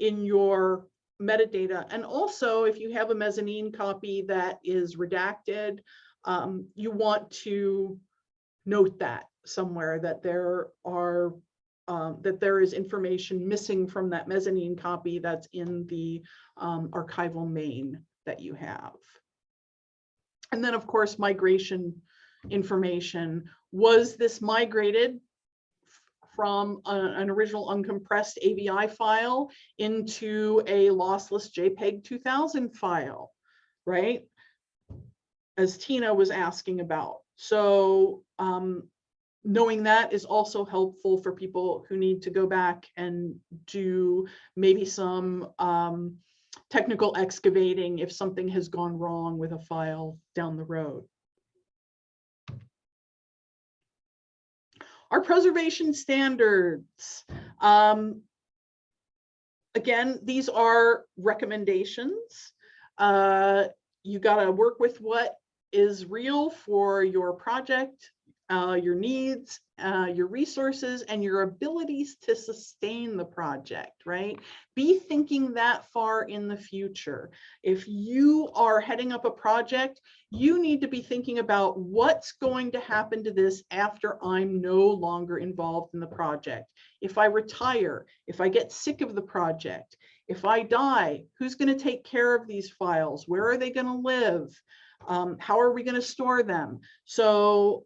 in your metadata. And also, if you have a mezzanine copy that is redacted, you want to note that somewhere, that there are that there is information missing from that mezzanine copy that's in the archival main that you have. And then, of course, migration information. Was this migrated from an original uncompressed AVI file into a lossless JPEG 2000 file, right? As Tina was asking about. So knowing that is also helpful for people who need to go back and do maybe some technical excavating if something has gone wrong with a file down the road. Our preservation standards. Again, these are recommendations. You got to work with what is real for your project, your needs, your resources, and your abilities to sustain the project, right? Be thinking that far in the future. If you are heading up a project, you need to be thinking about what's going to happen to this after I'm no longer involved in the project. If I retire, if I get sick of the project, if I die, who's going to take care of these files? Where are they going to live? How are we going to store them? So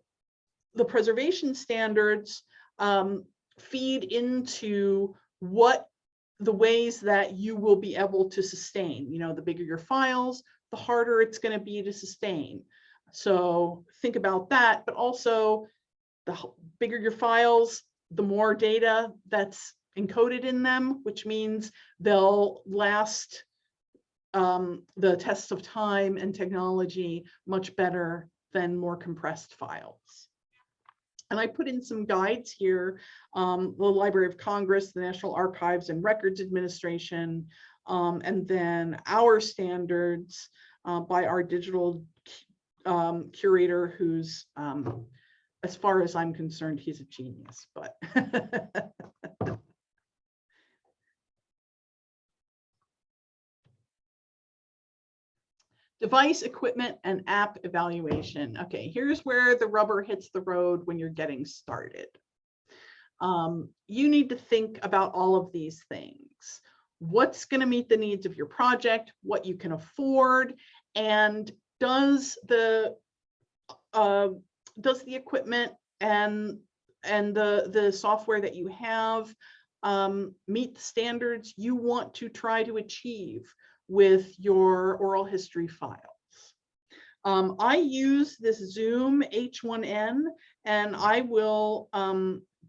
the preservation standards feed into what the ways that you will be able to sustain. You know, the bigger your files, the harder it's going to be to sustain. So think about that, but also the bigger your files, the more data that's encoded in them, which means they'll last the test of time and technology much better than more compressed files. And I put in some guides here, the Library of Congress, the National Archives and Records Administration, and then our standards by our digital curator, who's, as far as I'm concerned, he's a genius, but. Device, equipment, and app evaluation. Okay, here's where the rubber hits the road when you're getting started. You need to think about all of these things. What's going to meet the needs of your project, what you can afford, and does the equipment and the software that you have meet the standards you want to try to achieve with your oral history files. I use this Zoom H1N, and I will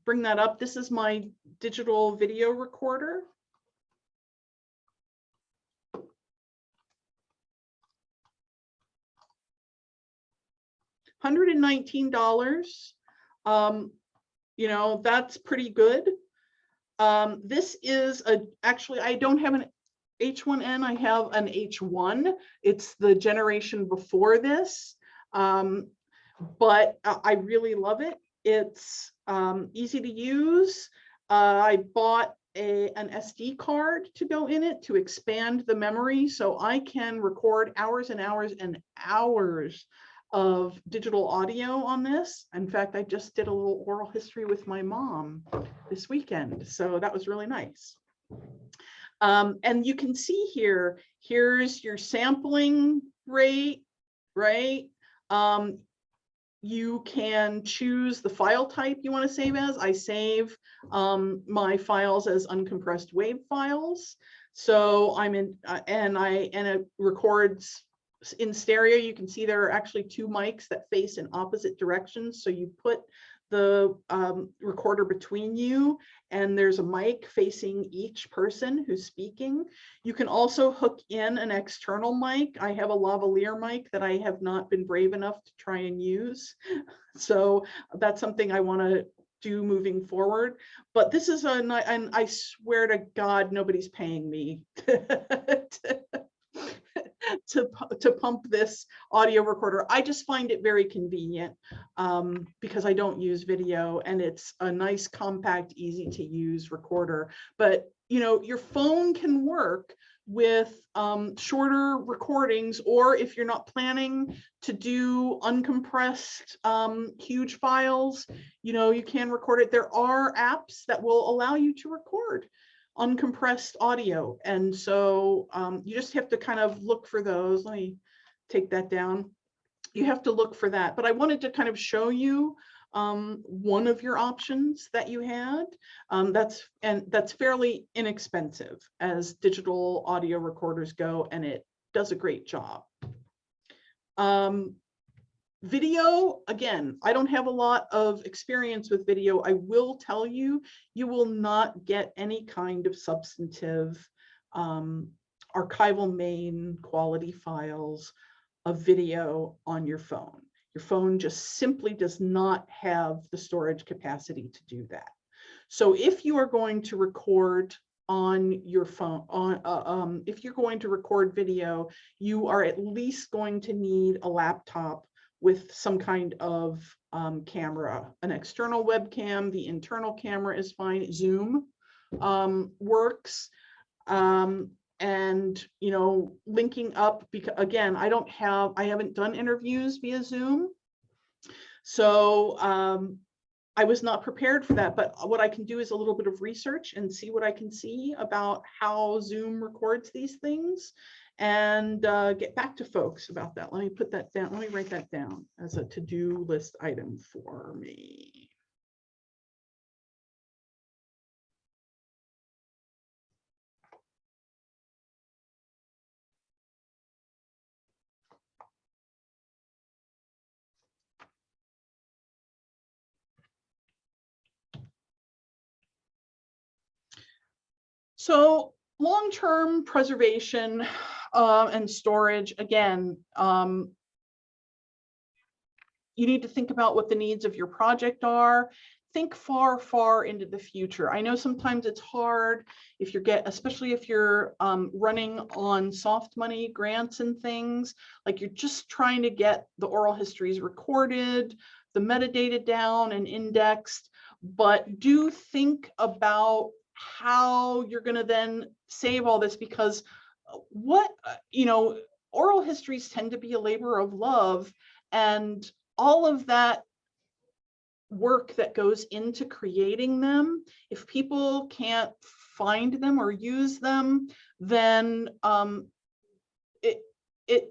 bring that up. This is my digital video recorder. $119. You know, that's pretty good. This is actually, I don't have an H1N, I have an H1. It's the generation before this, but I really love it. It's easy to use. I bought an SD card to go in it to expand the memory, so I can record hours and hours and hours of digital audio on this. In fact, I just did a little oral history with my mom this weekend, so that was really nice. And you can see here, here's your sampling rate, right? You can choose the file type you want to save as. I save my files as uncompressed WAV files. So I'm in, and it records in stereo. You can see there are actually two mics that face in opposite directions. So you put the recorder between you, and there's a mic facing each person who's speaking. You can also hook in an external mic. I have a lavalier mic that I have not been brave enough to try and use. So that's something I want to do moving forward. But this is and I swear to God, nobody's paying me to pump this audio recorder. I just find it very convenient because I don't use video, and it's a nice, compact, easy to use recorder. But you know, your phone can work with shorter recordings, or if you're not planning to do uncompressed huge files, you know, you can record it. There are apps that will allow you to record uncompressed audio, and so you just have to kind of look for those. Let me take that down. You have to look for that, but I wanted to kind of show you one of your options that you had. That's fairly inexpensive as digital audio recorders go, and it does a great job. Video, again, I don't have a lot of experience with video. I will tell you, you will not get any kind of substantive archival main quality files of video on your phone. Your phone just simply does not have the storage capacity to do that. So if you are going to record on your phone, if you're going to record video, you are at least going to need a laptop with some kind of camera, an external webcam. The internal camera is fine. Zoom works. And, you know, linking up, because again, I haven't done interviews via Zoom. So I was not prepared for that, but what I can do is a little bit of research and see what I can see about how Zoom records these things, and get back to folks about that. Let me put that down. Let me write that down as a to-do list item for me. So long-term preservation and storage, again, you need to think about what the needs of your project are. Think far, far into the future. I know sometimes it's hard if especially if you're running on soft money grants and things, like you're just trying to get the oral histories recorded, the metadata down and indexed, but do think about how you're going to then save all this, because oral histories tend to be a labor of love, and all of that work that goes into creating them, if people can't find them or use them, then it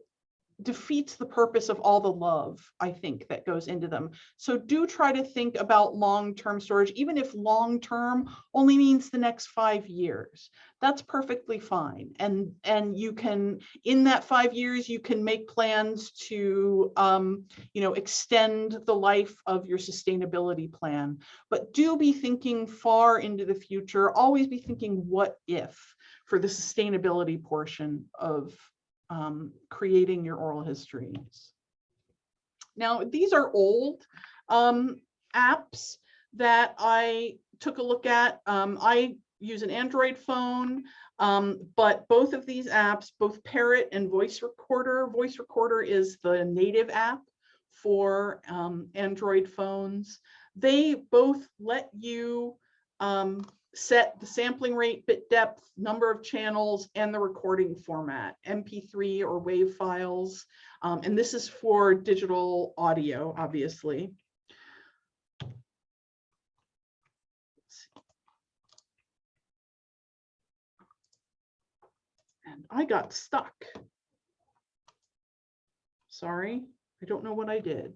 defeats the purpose of all the love, I think, that goes into them. So do try to think about long-term storage, even if long-term only means the next 5 years. That's perfectly fine. And you can, in that 5 years, you can make plans to extend the life of your sustainability plan. But do be thinking far into the future. Always be thinking what if for the sustainability portion of creating your oral histories. Now, these are old apps that I took a look at. I use an Android phone, but both of these apps, both Parrot and Voice Recorder is the native app for Android phones. They both let you set the sampling rate, bit depth, number of channels, and the recording format, MP3 or WAV files. And this is for digital audio, obviously. And I got stuck. Sorry, I don't know what I did.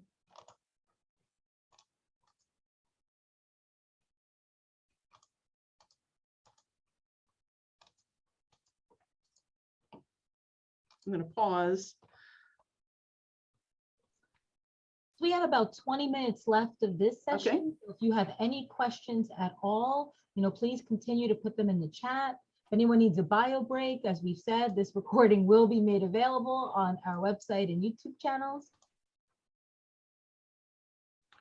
I'm going to pause. We have about 20 minutes left of this session. Okay. If you have any questions at all, please continue to put them in the chat. If anyone needs a bio break, as we've said, this recording will be made available on our website and YouTube channels.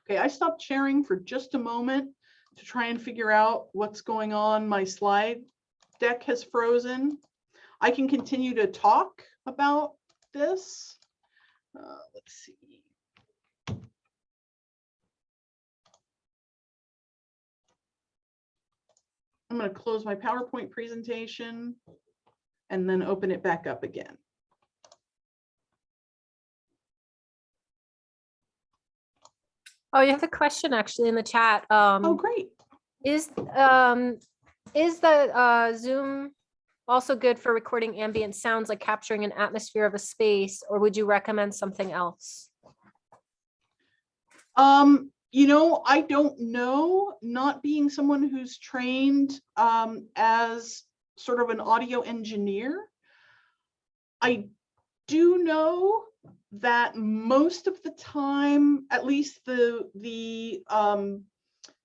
Okay, I stopped sharing for just a moment to try and figure out what's going on. My slide deck has frozen. I can continue to talk about this. Let's see. I'm going to close my PowerPoint presentation and then open it back up again. Oh, you have a question actually in the chat. Oh, great. Is the Zoom also good for recording ambient sounds, like capturing an atmosphere of a space, or would you recommend something else? You know, I don't know, not being someone who's trained as sort of an audio engineer. I do know that most of the time, at least the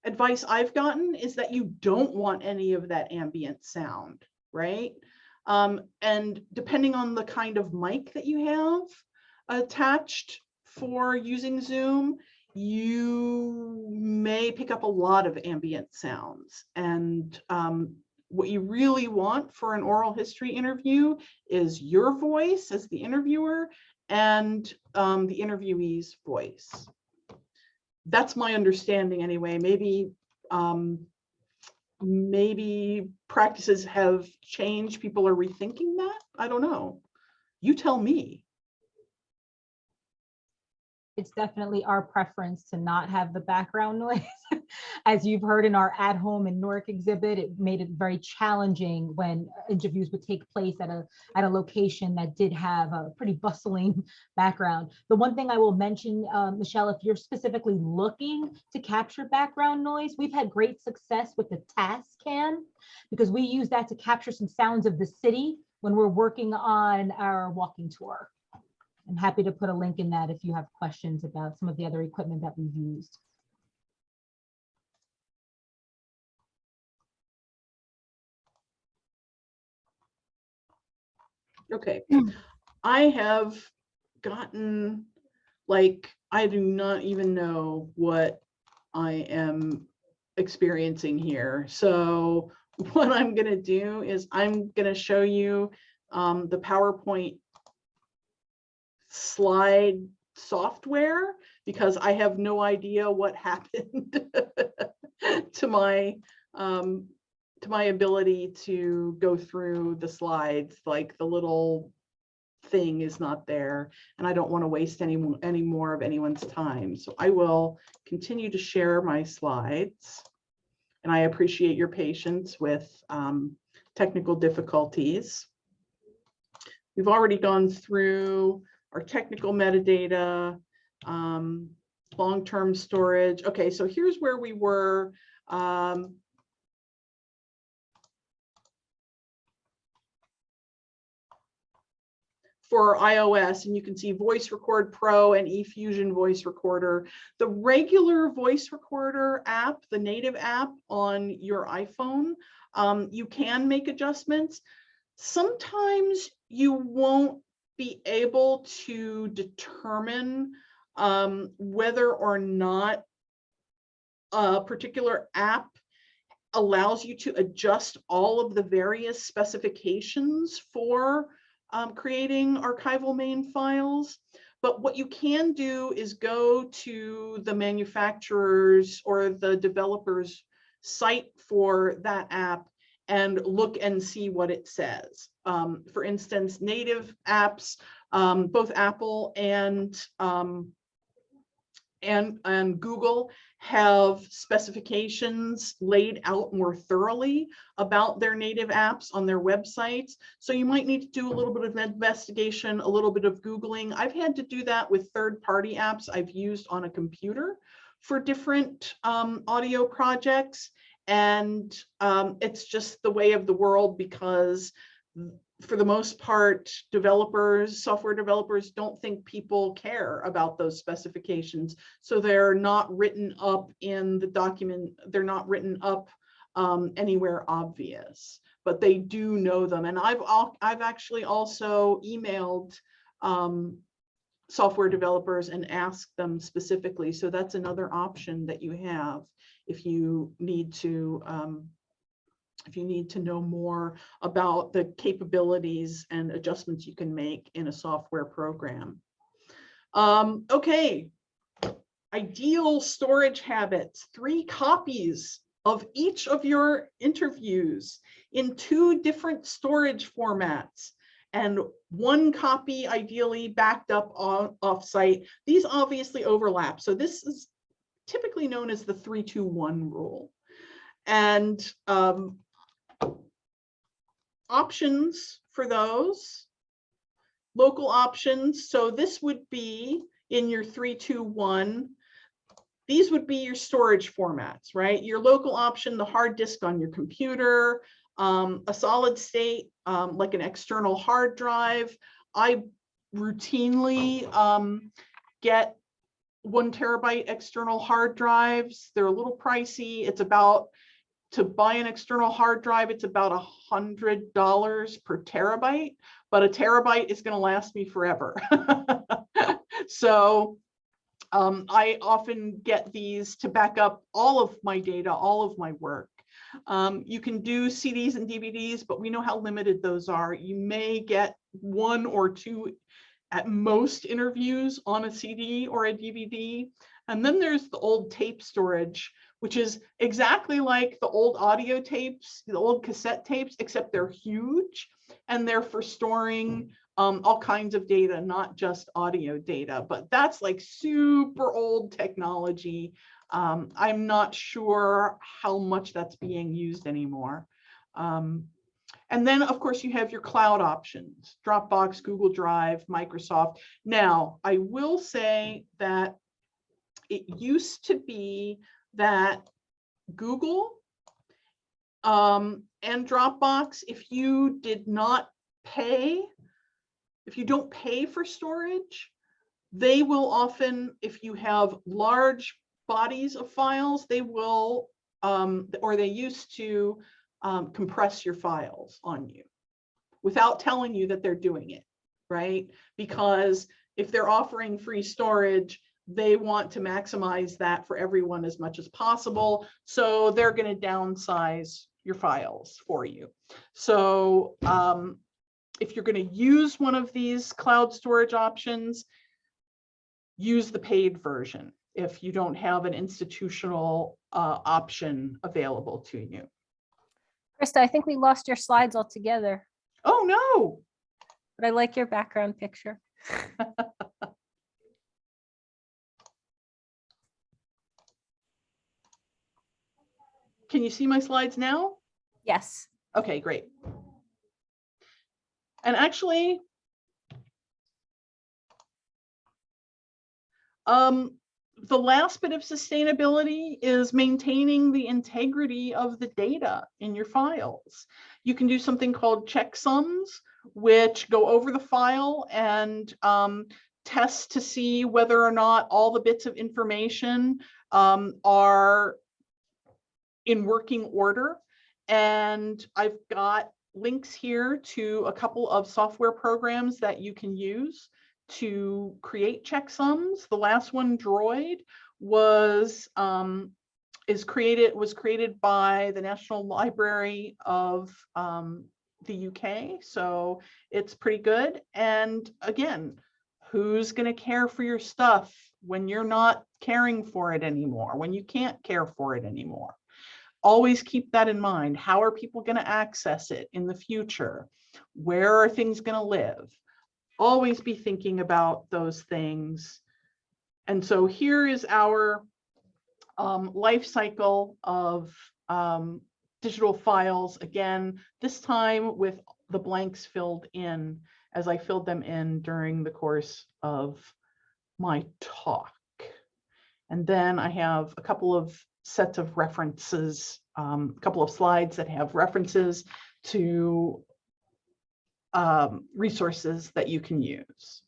advice I've gotten is that you don't want any of that ambient sound, right? And depending on the kind of mic that you have attached for using Zoom, you may pick up a lot of ambient sounds. And what you really want for an oral history interview is your voice as the interviewer and the interviewee's voice. That's my understanding anyway. Maybe practices have changed. People are rethinking that. I don't know. You tell me. It's definitely our preference to not have the background noise. As you've heard in our At Home in Newark exhibit, it made it very challenging when interviews would take place at a location that did have a pretty bustling background. The one thing I will mention, Michelle, if you're specifically looking to capture background noise, we've had great success with the Tascam because we use that to capture some sounds of the city when we're working on our walking tour. I'm happy to put a link in that if you have questions about some of the other equipment that we've used. Okay, I have gotten, like, I do not even know what I am experiencing here. So what I'm gonna do is I'm gonna show you the PowerPoint slide software because I have no idea what happened to my ability to go through the slides. Like the little thing is not there, and I don't want to waste any more of anyone's time. So I will continue to share my slides, and I appreciate your patience with technical difficulties. We've already gone through our technical metadata, long-term storage. Okay, so here's where we were. For iOS, and you can see Voice Record Pro and eFusion Voice Recorder. The regular voice recorder app, the native app on your iPhone, you can make adjustments. Sometimes you won't be able to determine whether or not a particular app allows you to adjust all of the various specifications for creating archival main files. But what you can do is go to the manufacturer's or the developer's site for that app and look and see what it says. For instance, native apps, both Apple and Google have specifications laid out more thoroughly about their native apps on their websites. So you might need to do a little bit of investigation, a little bit of Googling. I've had to do that with third-party apps I've used on a computer for different audio projects. And it's just the way of the world because for the most part, software developers don't think people care about those specifications. So they're not written up in the document. They're not written up anywhere obvious, but they do know them. And I've actually also emailed software developers and asked them specifically. So that's another option that you have if you need to know more about the capabilities and adjustments you can make in a software program. Okay, ideal storage habits, 3 copies of each of your interviews in 2 different storage formats, and 1 copy ideally backed up off-site. These obviously overlap, so this is typically known as the 3-2-1 rule. And options for those, local options. So this would be in your 3-2-1. these would be your storage formats, right? Your local option, the hard disk on your computer, a solid state, like an external hard drive. I routinely get 1 terabyte external hard drives. They're a little pricey. It's about, to buy an external hard drive, it's about $100 per terabyte, but a terabyte is going to last me forever. So I often get these to back up all of my data, all of my work. You can do CDs and DVDs, but we know how limited those are. You may get 1 or 2 at most interviews on a CD or a DVD. And then there's the old tape storage, which is exactly like the old audio tapes, the old cassette tapes, except they're huge and they're for storing all kinds of data, not just audio data. But that's like super old technology. I'm not sure how much that's being used anymore. And then, of course, you have your cloud options, Dropbox, Google Drive, Microsoft. Now, I will say that it used to be that Google and Dropbox, if you did not pay, if you don't pay for storage, they will often, if you have large bodies of files, they will, or they used to, compress your files on you without telling you that they're doing it, right? Because if they're offering free storage, they want to maximize that for everyone as much as possible. So they're going to downsize your files for you. So if you're going to use one of these cloud storage options, use the paid version if you don't have an institutional option available to you. Krista, I think we lost your slides altogether, Oh, no. but I like your background picture. Can you see my slides now? Yes. Okay, great. And actually, the last bit of sustainability is maintaining the integrity of the data in your files. You can do something called checksums, which go over the file and test to see whether or not all the bits of information are in working order. And I've got links here to a couple of software programs that you can use to create checksums. The last one, Droid, was created by the National Library of the UK. So it's pretty good. And again, who's going to care for your stuff when you're not caring for it anymore, when you can't care for it anymore? Always keep that in mind. How are people going to access it in the future? Where are things going to live? Always be thinking about those things. And so here is our life cycle of digital files. Again, this time with the blanks filled in as I filled them in during the course of my talk. And then I have a couple of sets of references, a couple of slides that have references to resources that you can use.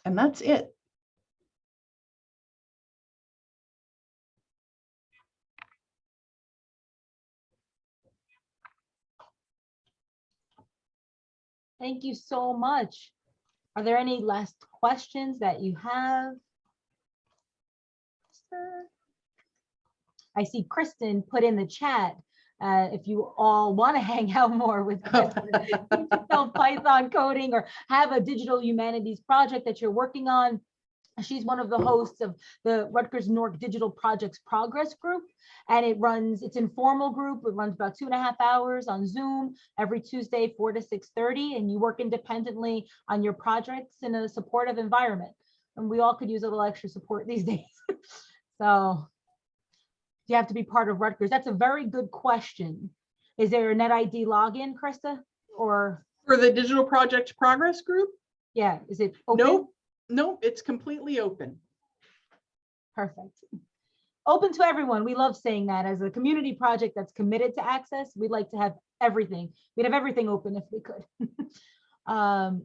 And that's it. Thank you so much. Are there any last questions that you have? I see Kristen put in the chat. If you all want to hang out more with Kristen, Python coding or have a digital humanities project that you're working on, she's one of the hosts of the Rutgers-Newark Digital Projects Progress Group, and it's informal group. It runs about 2.5 hours on Zoom every Tuesday, 4 to 6:30, and you work independently on your projects in a supportive environment. And we all could use a little extra support these days. So you have to be part of Rutgers. That's a very good question. Is there a NetID login, Krista? Or for the Digital Projects Progress Group? Yeah, is it open? Nope, it's completely open. Perfect. open to everyone. We love saying that as a community project that's committed to access. We'd like to have everything. We'd have everything open if we could.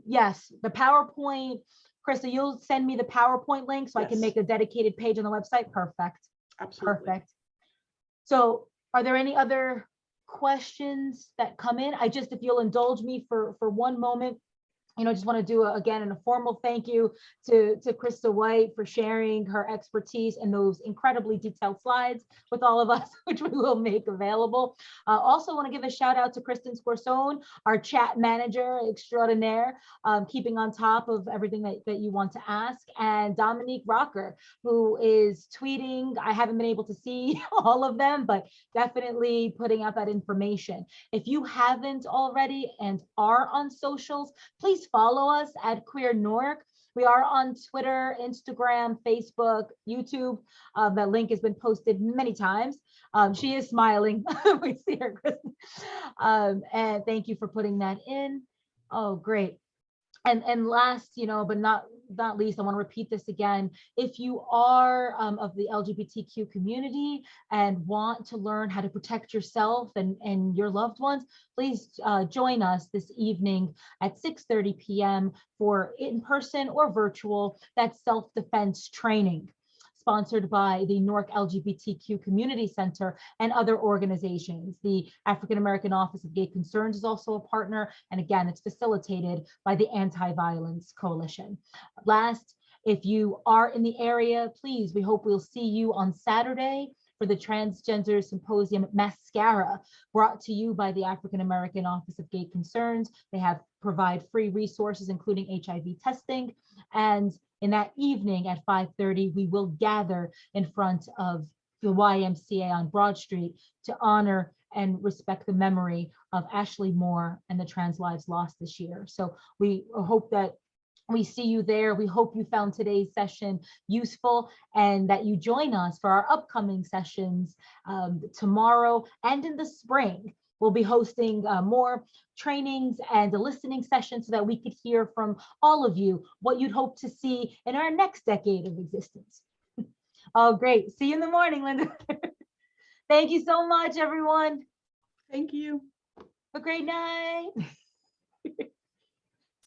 Yes, the PowerPoint. Krista, you'll send me the PowerPoint link so I can Yes. make a dedicated page on the website. Perfect. Absolutely. Perfect. So are there any other questions that come in? I just, if you'll indulge me for one moment, I just want to do again a formal thank you to Krista White for sharing her expertise and those incredibly detailed slides with all of us, which we will make available. Also want to give a shout out to Kristen Scorsone, our chat manager extraordinaire, keeping on top of everything that you want to ask, and Dominique Rocker, who is tweeting. I haven't been able to see all of them, but definitely putting out that information. If you haven't already and are on socials, please follow us at Queer Newark. We are on Twitter, Instagram, Facebook, YouTube. That link has been posted many times. She is smiling. We see her, Kristen. And thank you for putting that in. Oh, great. And last, but not least, I want to repeat this again. If you are of the LGBTQ community and want to learn how to protect yourself and your loved ones, please join us this evening at 6:30 p.m. for in-person or virtual, that's self-defense training, sponsored by the Newark LGBTQ Community Center and other organizations. The African American Office of Gay Concerns is also a partner. And again, it's facilitated by the Anti-Violence Coalition. Last, if you are in the area, please, we hope we'll see you on Saturday for the Transgender Symposium Mascara, brought to you by the African American Office of Gay Concerns. They provide free resources, including HIV testing. And in that evening at 5:30, we will gather in front of the YMCA on Broad Street to honor and respect the memory of Ashley Moore and the trans lives lost this year. So we hope that we see you there. We hope you found today's session useful and that you join us for our upcoming sessions tomorrow and in the spring. We'll be hosting more trainings and a listening session so that we could hear from all of you what you'd hope to see in our next decade of existence. Oh, great. See you in the morning, Linda. Thank you so much, everyone. Thank you. Have a great night.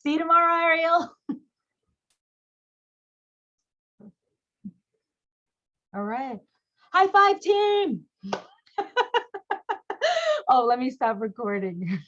See you tomorrow, Ariel. All right. High five, team. Oh, let me stop recording.